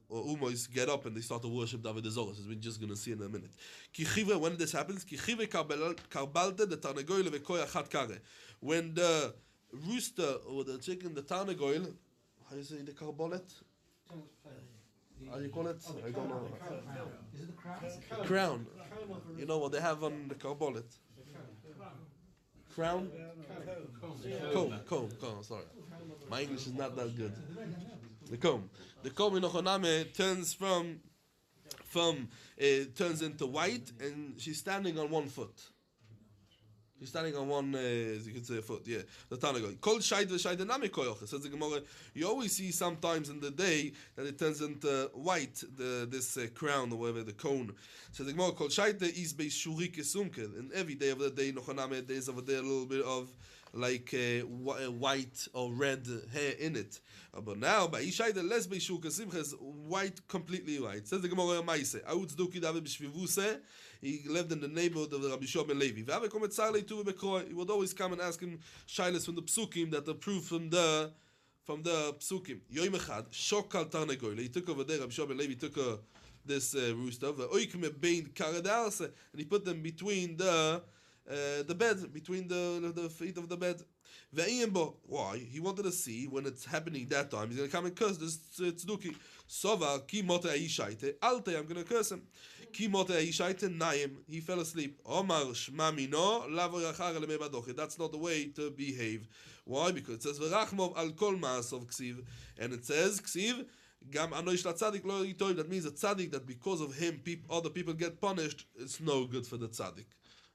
[SPEAKER 1] or Umois get up and they start to worship David Zoros, as we're just going to see in a minute. Kichive, when this happens, Kichive Karbalte, the Tarnagoyle Vekoya Chat Kare. When the rooster or the chicken, the Tarnagoyle, how you say the Karbolet? How do you call it? I don't know.
[SPEAKER 3] Is it the crown?
[SPEAKER 1] Crown. You know what they have on the Karbolet? Crown? Comb, sorry. My English is not that good. The comb. The comb in Ochoname turns turns into white, and she's standing on one foot. She's standing on one, as you could say, foot. Yeah, the Tanagoy. Kol shayt v'shayt nami koyoch. Says the Gemara. You always see sometimes in the day that it turns into white. This crown or whatever, the cone. Says the Gemara. Kol shayt is beis shuri kesumke. And every day of the day, Nochoname, there's over there a little bit of like white or red hair in it. But now, by Ishai the les beis shuri kesimcha is white, completely white. Says the Gemara. Maise. Autz duki David b'shvivuse. He lived in the neighborhood of the Rabbi Shua ben Levi. He would always come and ask him shilas from the psukim that are proof from the psukim. Yoim echad shokal tarnegoyle. He took over there. Rabbi Shua ben Levi took this rooster. And he put them between the bed, between the feet of the bed. Why? He wanted to see when it's happening that time. He's going to come and curse this tzduki. Sova ki mote aishaite alte. I'm going to curse him. Ki mote aishaite naim. He fell asleep. Omar shma mino lavo yachar le mebadoche. That's not the way to behave. Why? Because it says v'rachmov al kol ma'asov ksiv, and it says ksiv gam anoish la tzaddik lo yitoy. That means a tzaddik that because of him other people get punished. It's no good for the tzaddik.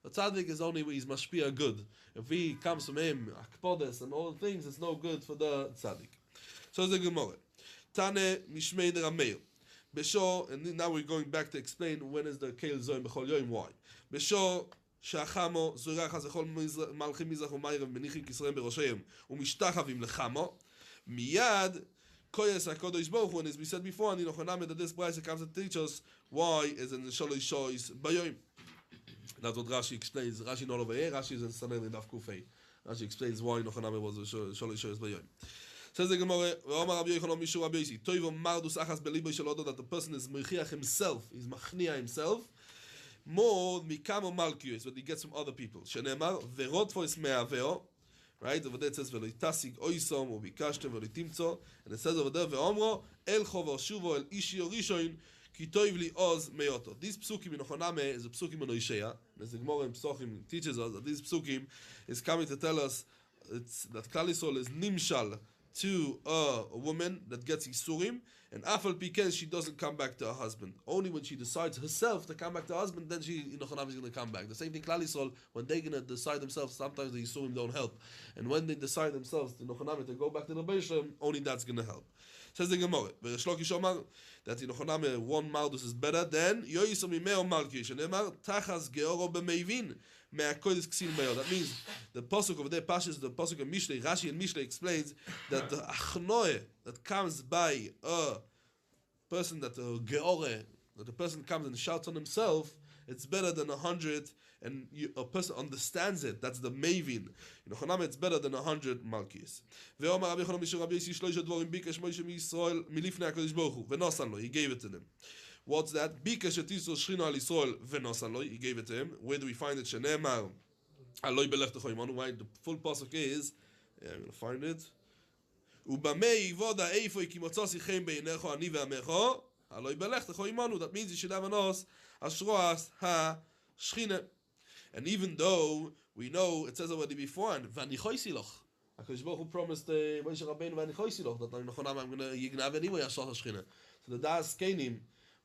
[SPEAKER 1] The tzaddik is only when he's mashpia good. If he comes from him, akpodes and all things, it's no good for the tzaddik. So the Gemara. Tane mishmei de Rameir. Besho, and now we're going back to explain when is the Keil Zoim B'chol Yoim, why. Besho, shachamo, zurach hazechol malchim mizrach u'mayrev menichim kisreim berosheim, u'mishtachavim lechamo, miyad, koyes HaKadosh Baruch Hu, and as we said before, and that this price comes to teach us why is in the Shalosh Shois Bayoim. That's what Rashi explains. Rashi not over here. Rashi is in Sanhedrin Daf Kufei. Rashi explains why Nochaname was a Shalosh Shois Bayoim. Says the Gemara, that the person is mechiach himself, he's machnia himself, more mikamo malkius, what he gets from other people. Shenemar, verotvois me'aveo, right? Over there it says, veloitasig oisom, or bikashtem, veloitimtzo, and it says over there, ve'omro, el chovo shuvo, el ishi orishoin, ki toiv li oz meoto. These psukim in Ochoname is a psukim in Oishea, and as the Gemara in Psochim teaches us that these psukim is coming to tell us that Klal Yisrael is nimshal to a woman that gets Isurim, and Afal Piken, she doesn't come back to her husband. Only when she decides herself to come back to her husband, then she, Nochonam is going to come back. The same thing, Klal Yisrael, when they're going to decide themselves, sometimes the Isurim don't help. And when they decide themselves, the Nochonam, to go back to the Beishlam, only that's going to help. Says the Gemara, Reish Lakish Omar, that in Nochonam, one Mardus is better than Yoyisam Imeo Malkish, and Emar, Tachas Georo B'Meivin. That means the pasuk over there, Pashas, the pasuk of Mishlei, Rashi and Mishlei explains that the achnoe that comes by a person that geore, that a person comes and shouts on himself, it's better than 100, and a person understands it. That's the mavin. In Chonam, it's better than 100 malkis. Ve'omar Rabbi Yochanan Mishra Rabbi Yossi shloisha dvorim bikesh Moshe miYisrael milifnei HaKadosh Baruch Hu v'nosan lo. He gave it to them. What's that? Bikesh et Yisrael Shechina al Yisrael v'nosan lo. He gave it to him. Where do we find it? Shenemar aloi belech techo imanu. Right? The full pasuk is, I'm going to find it. Ubamei voda eifoi ki motzasi chem beinecho ani ve'amecho aloi belech techo imanu. That means you should have an os ashroas ha Shechina. And even though we know it says already beforehand, v'anichoisi loch. HaKadosh Baruch Hu promised Moshe Rabbeinu v'anichoisi loch that I'm going to yignav anyway ashroas Shechina. So the Das Kenim,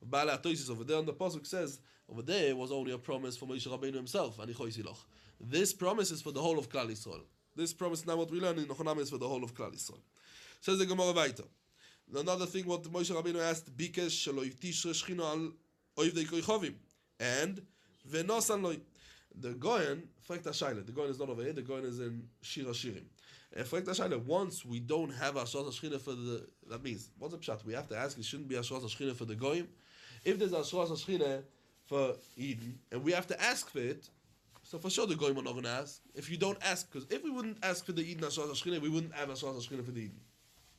[SPEAKER 1] Bala Atosis over there on the pasuk says over there was only a promise for Moshe Rabbeinu himself. Anichoisi loch. This promise is for the whole of Klal Yisrael. This promise now what we learn in Nochonam is for the whole of Klal Yisrael. Says the Gemara weiter. Another thing what Moshe Rabbeinu asked, Bikesh shelo yitish Shechina al oivdei koichovim, and v'nosan loy. The Goyen, Frekt HaShaila, the Goyen is not over here, the Goyen is in Shir HaShirim. Frekt HaShaila, once we don't have Ashras HaShechina for the, that means, what's the pshat? We have to ask, it shouldn't be Ashras HaShechina for the Goyim. If there's Ashras HaShechina for Eden, and we have to ask for it, so for sure the Goyim are not going to ask. If you don't ask, because if we wouldn't ask for the Eden Ashras HaShechina, we wouldn't have Ashras HaShechina for the Eden.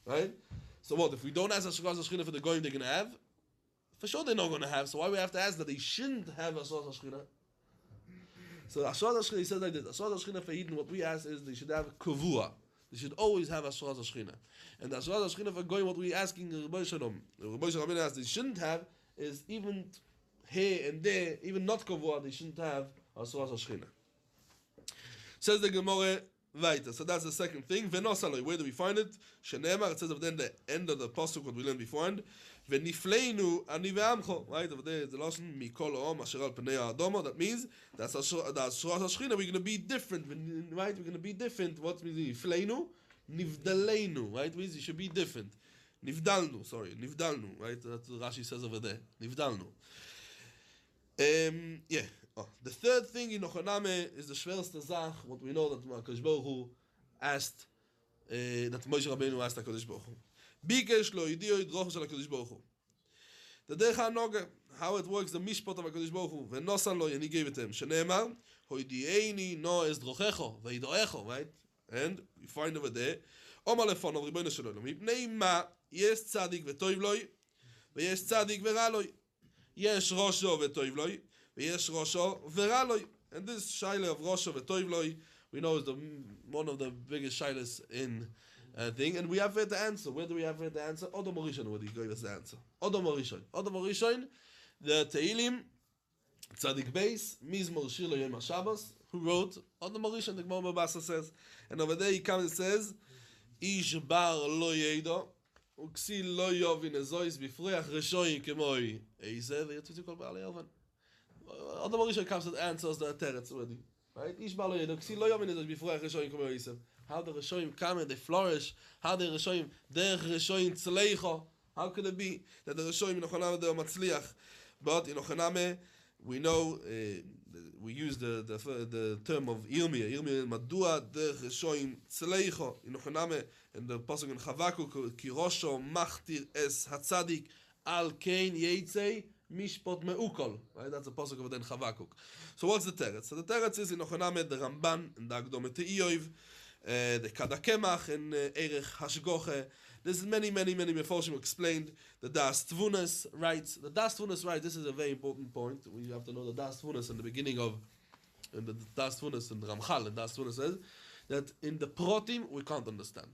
[SPEAKER 1] Right? So what, if we don't ask Ashras HaShechina for the Goyim, they're going to have? For sure they're not going to have, so why we have to ask that they shouldn't have Ashras HaShechina? So Ashras HaShechina, he says like this, Ashras HaShechina for Eden, what we ask is they should have Kavua. They should always have Ashras HaShechina. And the Ashras HaShechina for Goyim, what we asking Rabbi Shalom, Rabbi Shalom asks, they shouldn't have, is even here and there, even not Kavua, they shouldn't have Ashras HaShechina. Says the Gemara weiter. So that's the second thing. V'nosaloi, where do we find it? Shenemar, it says over there in the end of the pasuk what we learned beforehand. V'nifleinu ani ve'amcho. Right over there is the lashon mikol om asher al pnei ha'adomo. That means that's Ashras HaShechina. We're going to be different. Right? We're going to be different. What means nifleinu? Nivdaleinu. Right? It means you should be different. Nivdalnu. Sorry, nivdalnu. Right? That's what Rashi says over there. Nivdalnu. Yeah. Oh, the third thing in Nochoname is the schwerste Zach, what we know that HaKadosh Baruch Hu asked, that Moshe Rabbeinu asked HaKadosh Baruch Hu. Bikesh lo yidiyo yidrochu shel HaKadosh Baruch Hu. The derech hanoga, how it works, the mishpot of HaKadosh Baruch Hu, v'nosan lo, and he gave it to him. Sheneemar, hoidiyeini no es drochecho, v'yidoecho, right? And we find over there, Omar lefonov, Ribono shel Olam, mipnei ma, yes tzadik v'toiv loy, v'yes tzadik v'ra loy, yes rosho v'toiv loy, v'yesh rosho v'ra loy. And this shaila of rosho v'toiv loy, we know is one of the biggest shailas in thing, and we have the answer. Where do we have the answer? Odom Rishon, where he gave us the answer. Odom Rishon, the Teilim, Tzadik Beis, Mizmor Shir Lo Yom HaShabbos, who wrote Odom Rishon, the Gemara Babasa says, and over there he comes and says, Ish bar lo yedo, uksi lo yovin ezois bifreach reshoim kemoi eizeh v'yatzitu kol ba'alei yovan. Odom Rishon comes and answers the teretz already. Right? Ish bar lo yedo, uksi lo yovin ezois bifreach reshoim kemoi eizeh. How the Rishoyim come and they flourish. How the Rishoyim, derech Rishoyim tzleicho. How could it be that the Rishoyim in Ochoname they are matzliach? But in Ochoname, we know, we use the term of Yirmiyah. Yirmiyah, madua derech Rishoyim tzleicho. In Ochoname, in the pasuk in Chavakuk, ki rosho machtir es hatzadik al kein yeitzei mishpot meukol. Right? That's the pasuk of the Chavakuk. So what's the teretz? So the teretz is in Ochoname, the Ramban, and the Akdome Te'iyoiv, the Kadakemach and Erech Hashgoche. There's many Meforshim explained the Das Tvunas writes. The Das Tvunas writes, this is a very important point. We have to know the Das Tvunas in the beginning of, in the Das Tvunas and the Ramchal, and Das Tvunas says that in the Protim we can't understand.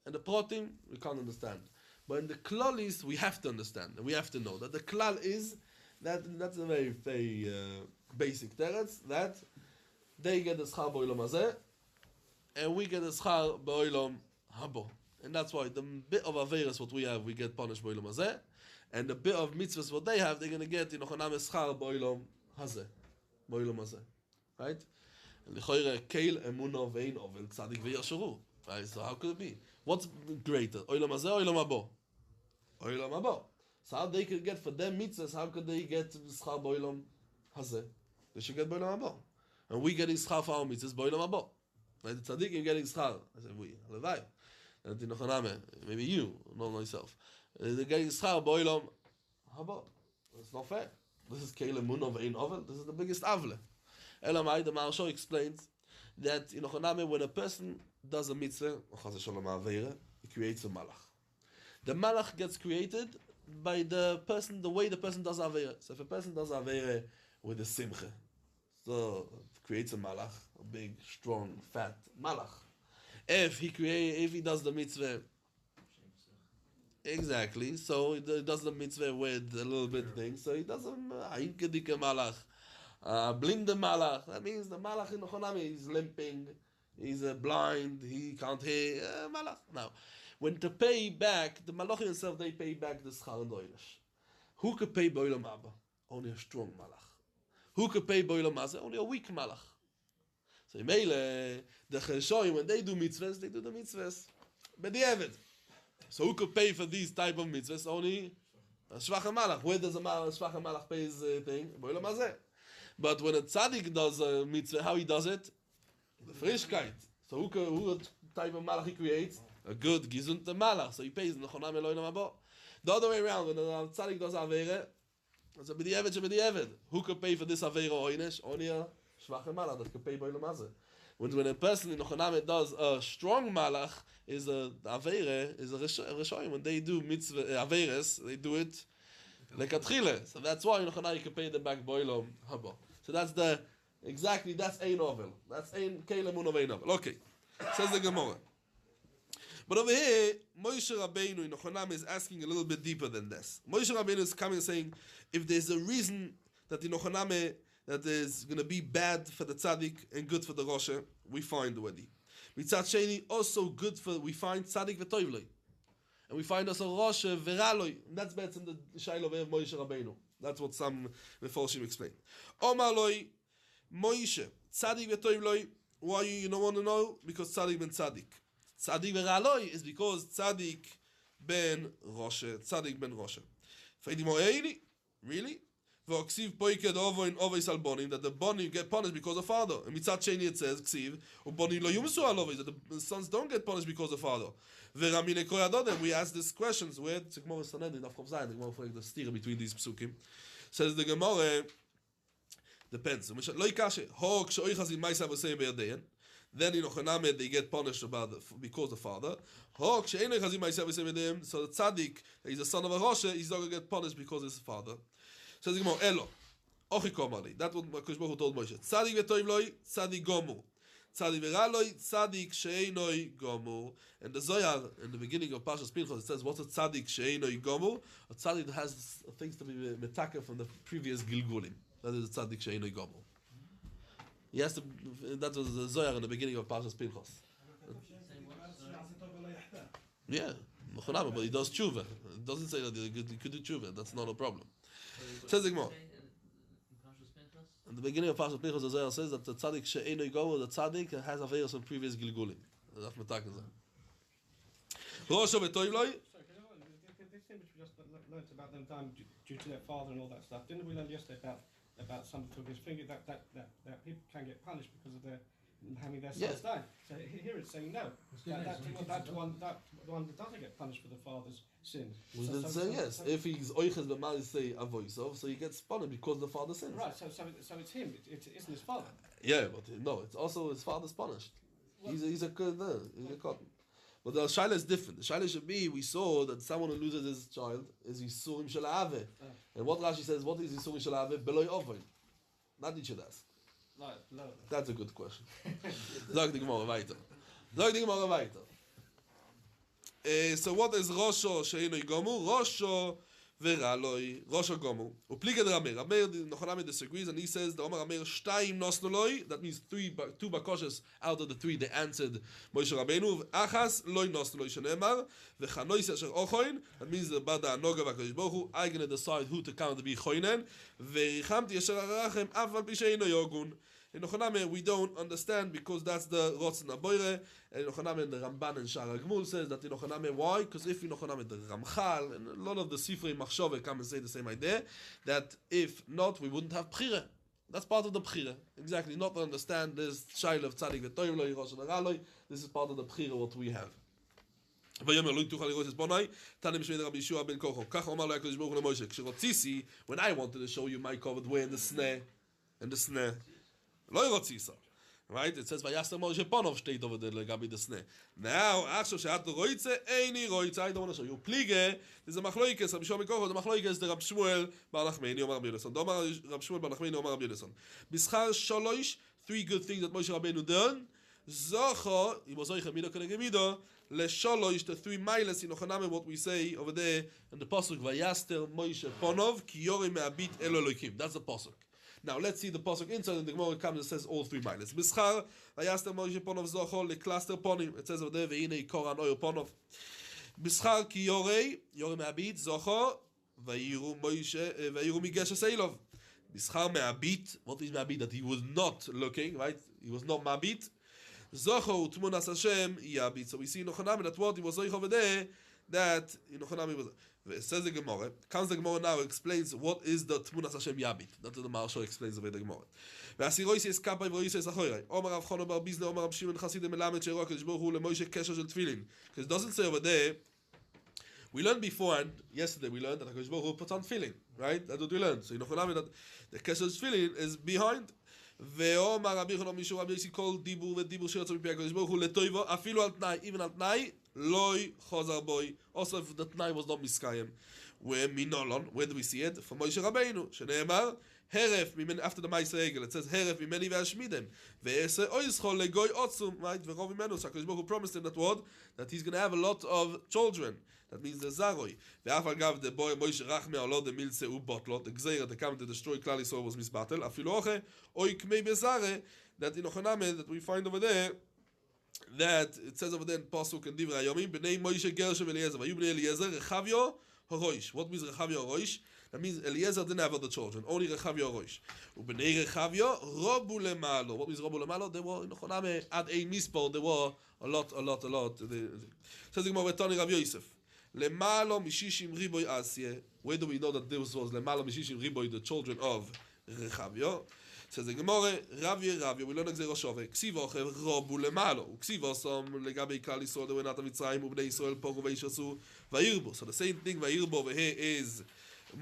[SPEAKER 1] In the Protim we can't understand. But in the Klolis we have to understand, and we have to know that the Klal is, that's a very basic teretz, that they get the Schar B'Olam Hazeh, and we get the schar b'olam habo. And that's why the bit of Averis what we have, we get punished by Olam Hazeh. And the bit of mitzvahs what they have, they're going to get in Ochonam Eschar by Olam Hazeh. By Olam Hazeh. Right? And L'choire, Keil, Emuno, Vein, Ovel, Tzadik, V'yasharu. Right? So how could it be? What's greater? Olam Hazeh or Olam Habo? Olam Habo. So how they could get for them mitzvahs, how could they get Eschar by Olam Hazeh? They should get by Olam Habo. And we getting Eschar for our mitzvahs by Olam Habo. Right? The Tzadikim getting Eschar. I said, we. Halevai. And in Ochonam, maybe you, not myself. They're getting schar boilom haba. It's not fair. This is Keil Emunah Ve'ein Ovel. This is the biggest avle. Elamai, the Maharsha explains that in Ochonam, when a person does a mitzvah, he creates a malach. The malach gets created by the person, the way the person does avera. So if a person does avera with a simcha, so it creates a malach, a big, strong, fat malach. If he does the mitzvah, exactly, so he does the mitzvah with a little bit thing, so he does a hinkadika malach, blinde malach. That means the malach in Ochonam is limping, he's blind, he can't hear, malach. Now, when to pay back, the malach himself, they pay back the schar and oilish. Who could pay boilam haba? Only a strong malach. Who could pay boilam hazeh? Only a weak malach. So the Cheshoim, when they do mitzvahs, they do the mitzvahs. But the Eved. So who could pay for these type of mitzvahs? Only a Shvacha Malach. Where does a Shvacha Malach pay his thing? Boilam hazeh. But when a tzaddik does a mitzvah, how he does it? The Frischkeit. So who type of Malach he creates? A good Gizunte Malach. So he pays in the Chonam Eloinam Habo. The other way around, when a tzaddik does Avere, it's a B'di Eved. Who could pay for this Avere Oinesh? Only a Shvacha Malach that could pay Boilam hazeh. When a person in Ochonam does a strong malach, is a avere, is a reshoyim. When they do mitzvah averes, they do it lekatchile. So that's why in Ochonam you can pay them back boilom haba. So that's that's ein ovel. That's ein keil emunah ve'ein ovel. Okay, says the Gemara. But over here, Moshe Rabbeinu in Ochonam is asking a little bit deeper than this. Moshe Rabbeinu is coming and saying, if there's a reason that in Ochonam that is going to be bad for the tzaddik and good for the roshe, we find already. Mitzat sheni, also good for, we find tzaddik v'toivloi. And we find also roshe v'raloi. And that's better than the shaylo of Moshe Rabbeinu. That's what some Meforshim explain. Omar loi, Moshe, tzaddik v'toivloi, why you don't want to know? Because tzaddik ben tzaddik. Tzaddik v'raloi is because tzaddik ben roshe. Tzaddik ben roshe. Really? V'oksiv poiked ovo in ovo isal bonim, that the bonim get punished because of father. And mitzat sheni it says ksiv ubonim lo yumsu alovis, that the sons don't get punished because of father. Ve'ramine koyadodem, we ask these questions where the Gemara Sanhedrin of Chav Zayin, the Gemara for the steer between these psukim. Says the Gemara, depends. Lo ikashe ho kshoichas in ma'asav v'seim be'yadein. Then in Ochonam they get punished because of father. Ho kshe'enei chazim ma'asav v'seim be'yadein. So the tzaddik, he's a son of a roshe, he's not going to get punished because of his father. Says the Gemara, Elo, Ochikomali. That's what Kosh Baruch Hu told Moshe. Tzadik v'toiv loi, tzadik gomur. Tzadik v'raloi, tzadik she'enoi gomur. And the Zohar, in the beginning of Parshas Pinchas, it says, what's a tzadik she'enoi gomur? A tzadik that has things to be metaka from the previous Gilgulim. That is a tzadik she'enoi gomur. He has to, that was the Zohar in the beginning of Parshas Pinchas. Yeah, but he does tshuva. It doesn't say that he could do tshuva. That's not a problem. Says the Gemara. In the beginning of Parashat Pinchas, the Zohar says that the tzaddik she'enoi gomur, the tzaddik has averos from previous gilgulim. That's metakas. Rosho v'toiv loi.
[SPEAKER 4] Sorry, this thing which we just learnt about them dying due to their father and all that stuff. Didn't we learn yesterday about someone took his finger that people can get punished because of their having their sons die? So here it's saying no. That one that doesn't get punished for the father's sin.
[SPEAKER 1] Yes, if he's oiches b'mal say avoisov, so he gets punished because the father sins.
[SPEAKER 4] Right. So it's him. It isn't his father.
[SPEAKER 1] Yeah, but no, it's also his father's punished. He's a cotton. But the shaila is different. The shaila should be, we saw that someone who loses his child is yisurim shalave. And what Rashi says, what is yisurim shalave? Beloy ovoin. Not you should ask. That's a good question. Sag die Gemara weiter. So what is Rosho she'enoi gomur? Rosho ורלוי, ראש הגומר. ופליגה דרמר. רמר Nochaname disagrees, and he says, the Omar Ramer, שתיים נוסנו לוי, that means two bakoshes out of the three, they answered Moshe Rabbeinu, ואחס לוי נוסנו לוי שנאמר, וחנויס אשר אוכוין, that means the בדה הנוגה והקדוש ברוך הוא, I gonna decide who to count to be khoinen, וריחמתי אשר הרחם, אף על פי שאינו יוגון. In Nochaname, we don't understand because that's the Rotzen Aboire. In Nochaname, the Ramban and Shara Gmul says that in Nochaname, why? Because if in Nochaname, the Ramchal and a lot of the Sifrei Machshove come and say the same idea, that if not, we wouldn't have Bchire. That's part of the Bchire. Exactly, not to understand this Shail of Tzadik V'Toim Loi, Rosh Hashanah. This is part of the Bchire, what we have. ויאמר לא תוכל לראות את בוני, תנא משמי רבי ישוע בן כוחו. ככה אמר לו הקדוש ברוך הוא למשה, כשרציתי, when I wanted to show you my covered way in the snare, לא ירציסה. Right? It says, ויסר משה פונוב steht over there לגבי the snare. Now, עכשיו שאת רויצה, איני רויצה, I don't want to show you. פליגה, זה מחלויקס, רבי ישוע בן כוחו, זה מחלויקס, זה רב שמואל בר נחמני, אומר רבי יונסון. דאמר רב שמואל בר נחמני, אומר רבי יונסון. בשכר שלוש, three good things that Moshe Rabbeinu done, זוכו, אם זוכו מידו כנגד מידו, לשלוש, the three miles in Nochaname, what we say over there in the pasuk, Vayaster Moshe Ponov, ki yorei me'abit elo Elokim. That's the pasuk. Now let's see the pasuk inside, and the Gemara comes and says all three miles. Mischar, Vayaster Moshe Ponov zocho lekluster ponim. It says over there, ve'inei koran oyo Ponov. Mischar ki yorei me'abit zocho, vayiru Moshe, vayiru migeshes Eilov. Mischar me'abit, what is me'abit? That he was not looking, right? He was not me'abit. Zocho utmunas Hashem yabit. So we see in Nochaname that what he was zoich over there, that in Nochaname was. It says the Gemara. Comes the Gemara now explains what is the tmunas Hashem yabit. That's what the Maharsha explains over the Gemara. והסירוי says kapai v'roi says achorai. Omar Rav Chono bar Bizna, Omar Rav Shimon Chasidim melamed she'ero HaKadosh Baruch Hu leMoshe kesher shel tefillin. Because it doesn't say over there. We learned before, and yesterday we learned that HaKadosh Baruch Hu puts on tefillin, right? That's what we learned. So in Nochaname that the kesher shel tefillin is behind. ואומר רבי יוחנן מישהו רבי יוסי כל דיבור ודיבור שיוצא מפי הקדוש ברוך הוא לטויבו אפילו על תנאי, even על תנאי לא חוזר בוי. Also if the תנאי was not מסקיים. ומנולון, where do we see it? from מוישה רבינו שנאמר הרף ממני, after the מעשה עגל it says הרף ממני ואשמידם ואעשה אויסכו לגוי עוצום, right? ורוב ממנו שהקדוש ברוך הוא promised him that word that he's going to have a lot of children. That means the Zaroi. ואף על גב the boy מוישה רחמי עולו דמילצה ובוטלו, the גזירה that come to destroy כלל ישראל was misbattle, אפילו אוכה, אוי כמי בזרה, that in Nochaname, that we find over there, that it says over there in Pasuk and Divrei Hayomim, בני מוישה גרשם אלייזר, והיו בני אלייזר, רחביו הרויש. What means רחביו הרויש? That means Eliezer didn't have other children, only Rechavio Rosh. ובני רחביו רבו למעלו. What means רבו למעלו? There were in Nochaname at a mispol, there were a lot. Says the Gemara, Tani Rav Yosef. למעלו משישים ריבוי אסיה. Where do we know that this was למעלו משישים ריבוי, the children of רחביו? Says the Gemara, רביה, we learn גזירו שווה. כסיבו אחר רבו למעלו. וכסיבו סום לגבי כלל ישראל דורנת המצרים ובני ישראל פורו וישרסו וירבו. So the same thing וירבו והה is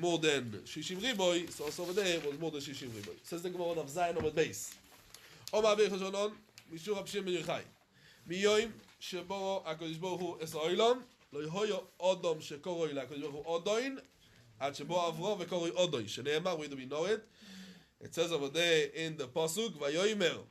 [SPEAKER 1] more than 60 ריבוי. So over there was more than 60 ריבוי. Says the Gemara of Zion on the base. אומר אבי חשבונון, משור רב שמעון יוחאי. מיום שבו הקדוש ברוך הוא עשה העולם, לא יהיו אודום שקורוי לקדוש ברוך הוא אודוין, עד שבו עברו וקורוי אודוין. שנאמר, where do we know it? It says over there in the pasuk, ויאמר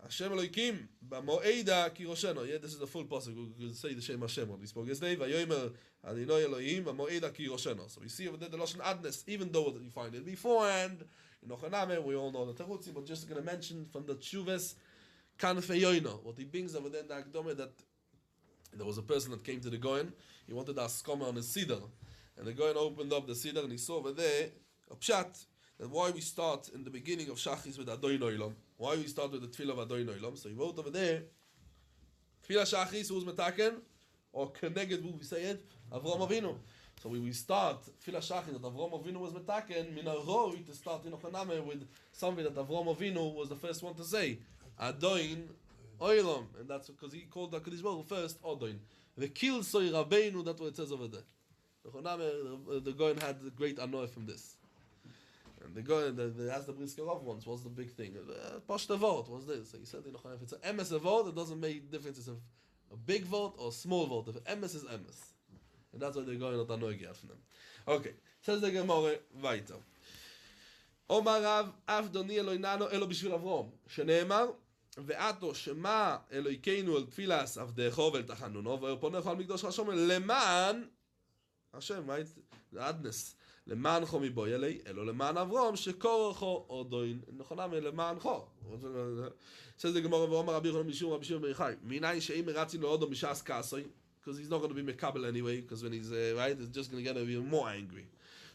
[SPEAKER 1] Hashem Elokim במועדה כראשנו. Yeah, this is the full pasuk. We could say the Shem Hashem what we spoke yesterday. ויאמר אדוני אלוהים במועדה כראשנו. So we see over there the Lashon Adnes, even though you find it beforehand. In Nochaname, we all know the Terutzi, but just going to mention from the Tshuves Kanfei Yoino, what he brings over there in the Akdome, that there was a person that came to the Goyen, he wanted to ask Skoma on his Siddur, and the Goyen opened up the Siddur and he saw over there a pshat, that why we start in the beginning of Shachris with Adonai Olam, why we start with the Tefillah of Adonai Olam. So he wrote over there, Tefillah Shachris, who's Metaken, or Keneged, who we say it, Avram Avinu. So we start Tefillah Shachris that Avram Avinu was Metaken, Min HaRoi, to start in Nochaname with something that Avram Avinu was the first one to say, Adonai Olam, and that's because he called the HaKadosh Baruch Hu first Adonai. The Kil Soy Rabbeinu, that's what it says over there. The Goyen had a great annoy from this. And the Goyen, they asked the Brisker of once, what's the big thing? Pashta vote, what's this? So he said, if it's an MS vote, it doesn't make difference if it's a big vote or a small vote. If MS is MS. And that's why the Goyen not annoy get from them. Okay, says the Gemara, weiter. Omar Rav, Af Doni Eloinano Elo Bishvil Avrom, שנאמר, ועתו שמה אלוהיכנו על תפילס עבדך ואל תחנונו ואל פונך על מקדוש השומר למען Hashem, right? The adness. למען חו מבוי אלי, אלו למען אברום, שקורחו עודוין, נכונם למען חו. Says the Gemara, ואומר רבי יוחנן משום רבי שמעון בן יוחאי, מניין שאם רצין לאודום בשעס כעסוי, because he's not going to be mekabel anyway, because when he's, right, he's just going to get even more angry.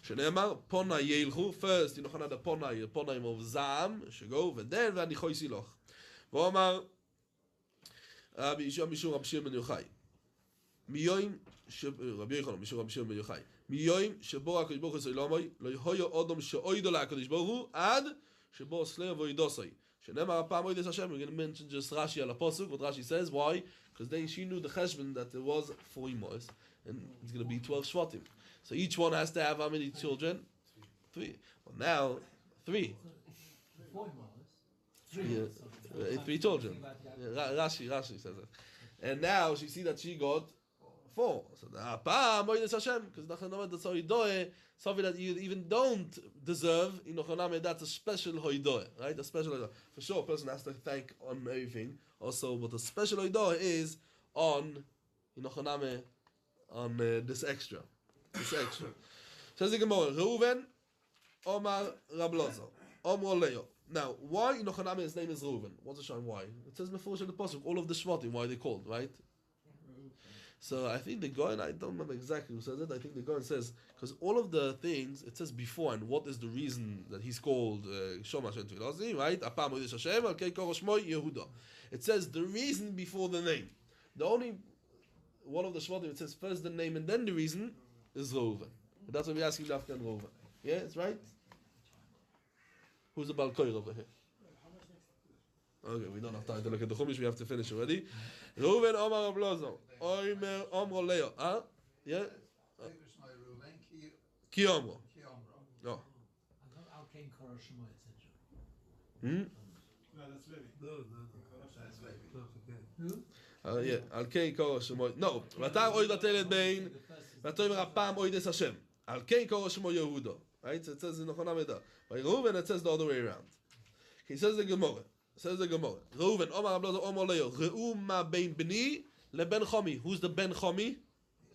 [SPEAKER 1] שנאמר, פונה ילכו, first, you know, the פונה of זעם, שגו, ודן, ואני חוי סילוך. ואומר, רבי ישוע משום רבי שמעון בן יוחאי, מיום, רבי יוחנן משום רבי שמעון בן יוחאי, מיום שבו הקדוש ברוך הוא עשוי לעמוי, לא יהיה אודום שאוידו לקדוש ברוך הוא, עד שבו סלר ואוידוסוי. שנאמר הפעם אוידס השם, we're going to mention just Rashi על הפוסוק, what Rashi says, why? Because then she knew the cheshbon that there was 4 imos, and it's going to be 12 shvatim. So each one has to have how many children? 3. Well now, 3.
[SPEAKER 3] 4 miles.
[SPEAKER 1] 3 children. Rashi says it. And now she see that she got 4. So הפעם אוידס השם, because that's how you do it, something that you even don't deserve, that's a special hoidoh, right? A special hoidoh. For sure, a person has to thank on everything. Also, but the special hoidoh is on, on this extra. This extra. Says the Gemara, Reuven, Omar Rablozo, Omro Leo. Now, why his name is Reuven? What's the shine? Why? It says in the first of the Pasuk, all of the Shvatim, why they called, right? So I think the Goyen, I don't remember exactly who says it, I think the Goyen says, because all of the things, it says before, and what is the reason that he's called Shomash and Tfilosi, right? Apam Oidish Hashem, Al-Kei Korosh Moi Yehuda. It says the reason before the name. The only one of the Shvatim, it says first the name and then the reason is Reuven. And that's what we're asking Dafka and Reuven. Yeah, it's right? Who's the Balkoir over here? Okay, we don't have time to look at the Chumash, we have to finish already. Reuven Omar Ablozo, Omer Omro Leo. Huh? Yeah? Ki Omro. No.
[SPEAKER 3] Al-Kain Korah Shemo, etc.
[SPEAKER 1] Hmm?
[SPEAKER 2] No, that's Levi.
[SPEAKER 5] No.
[SPEAKER 2] That's Levi.
[SPEAKER 3] Who?
[SPEAKER 1] Yeah, Al-Kain Korah Shemo. No. ואתה אוי בתלת בין, ואתה אומר הפעם אוידס השם. Al-Kain Korah Shemo Yehuda. Right? So it says in the Chonam Eda. By Reuven it says the other way around. He says the Gemara. Reuven, Omar Ablozo, Omar Leo. Re'u ma bein bni leben chomi. Who's the ben chomi?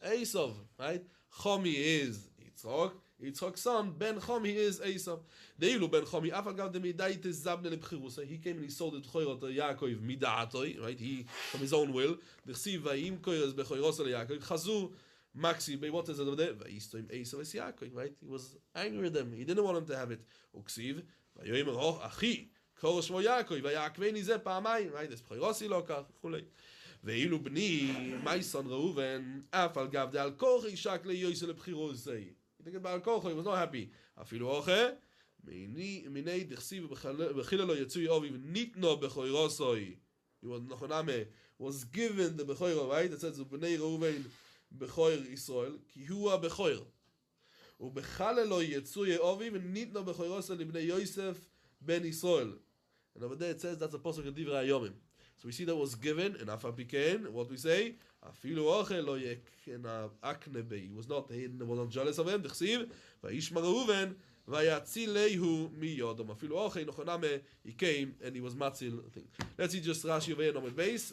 [SPEAKER 1] Esav. Right? Chomi is Yitzchok. Yitzchok's son. Ben chomi is Esav. Deilu ben chomi. Afal gav de midai tezabne lebchirusa. He came and he sold the choirot to Yaakov midaatoi. Right? He from his own will. Dechsiv vayim koiros bechoirosa leYaakov. Chazu. Maxi, what is it over there? Vayistoim Esav es Yaakov. Right? He was angry with them. He didn't want them to have it. Uksiv. Vayoyim roch achi. קורא שמו יעקב, ויעקבני זה פעמיים, right? אז בחירוסי לא כך, וכולי. ואילו בני, מייסון ראובן, אף על גב דעל כורחי ישק ליוסי לבחירוסי. He think about כורחי, he was not happy. אפילו אוכל, מיני דכסיב בחילה לא יצוי אובי, וניתנו בחירוסי. He was given the בחירו, right? It says, בני ראובן בחויר ישראל, כי הוא הבחויר. ובחלה לא יצוי אובי, וניתנו בחירוסי לבני יוסף, Ben Yisrael. And over there it says that's a pasuk of Divrei Hayomim. So we see that was given, and Afa Pikein, what we say, Afilu Ochel lo yekena akne bei. He was not jealous of him. Dechsiv, Vayishma Reuven, Vayatzilehu mi Yodom. Afilu Ochel, Nochoname, he came and he was matzil thing. Let's see just Rashi over here on the base.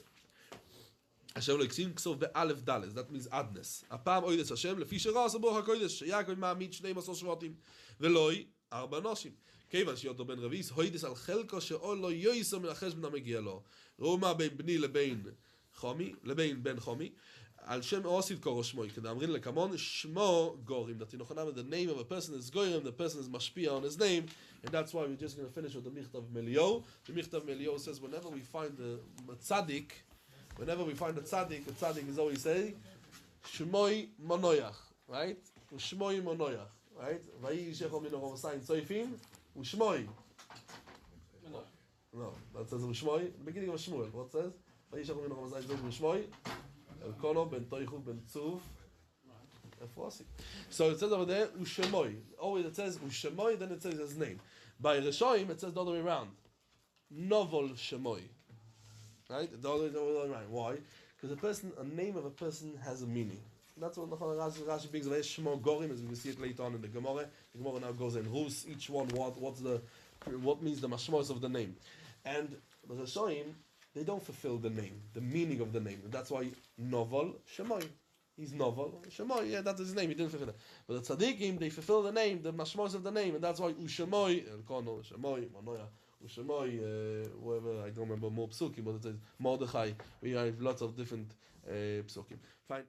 [SPEAKER 1] Hashem lo yiksim ksov be'alef dales. That means adness. Apam oides Hashem, lefi sheras abuch hakodesh, sheyakov ma'amid 12 shvatim, veloi 4 noshim. כיוון שיותו בן רביס, הוידס על חלקו שאו לא יויסו מן החשבון המגיע לו. ראו מה בין בני לבין בן חומי, על שם אוסיד קורו שמוי, כדאמרין לקמון, שמו גורים. That the name of a person is goyim, the person is mashpia on his name, and that's why we're just going to finish with the Michtav Melio. The Michtav Melio says, whenever we find a tzaddik, the tzaddik is always saying, Shmoi Monoyach, right? Shmoi Monoyach, right? Vayi Shechom Min Romasayin Tzoifim, Ushmoi. No, that says Ushmoi. The beginning of Shmuel, what says? Vayishachom min Romasayin Tzoifim Ushmoi. Elkono ben Toichu ben Tzuv. So it says over there Ushmoi. Always it says Ushmoi, then it says his name. By Reshoim it says the other way around. Novol Shemoi. Right? The other way around. Why? Because a name of a person has a meaning. That's what Rashi brings away. Shmo Gorim, as we will see it later on in the Gemara. The Gemara now goes in Rus, each one what means the mashmos of the name. And the Rishonim, they don't fulfill the name, the meaning of the name. And that's why Novol Shemoi. he's novel. Shemoi, yeah, that is his name. He didn't fulfill it. But the tzaddikim, they fulfill the name, the mashmos of the name, and that's why Ushemoi, Elkono, Shemoi, Manoya, Ushemoi, whatever, I don't remember more psukim, but it says Mordechai. We have lots of different psukim. Fine.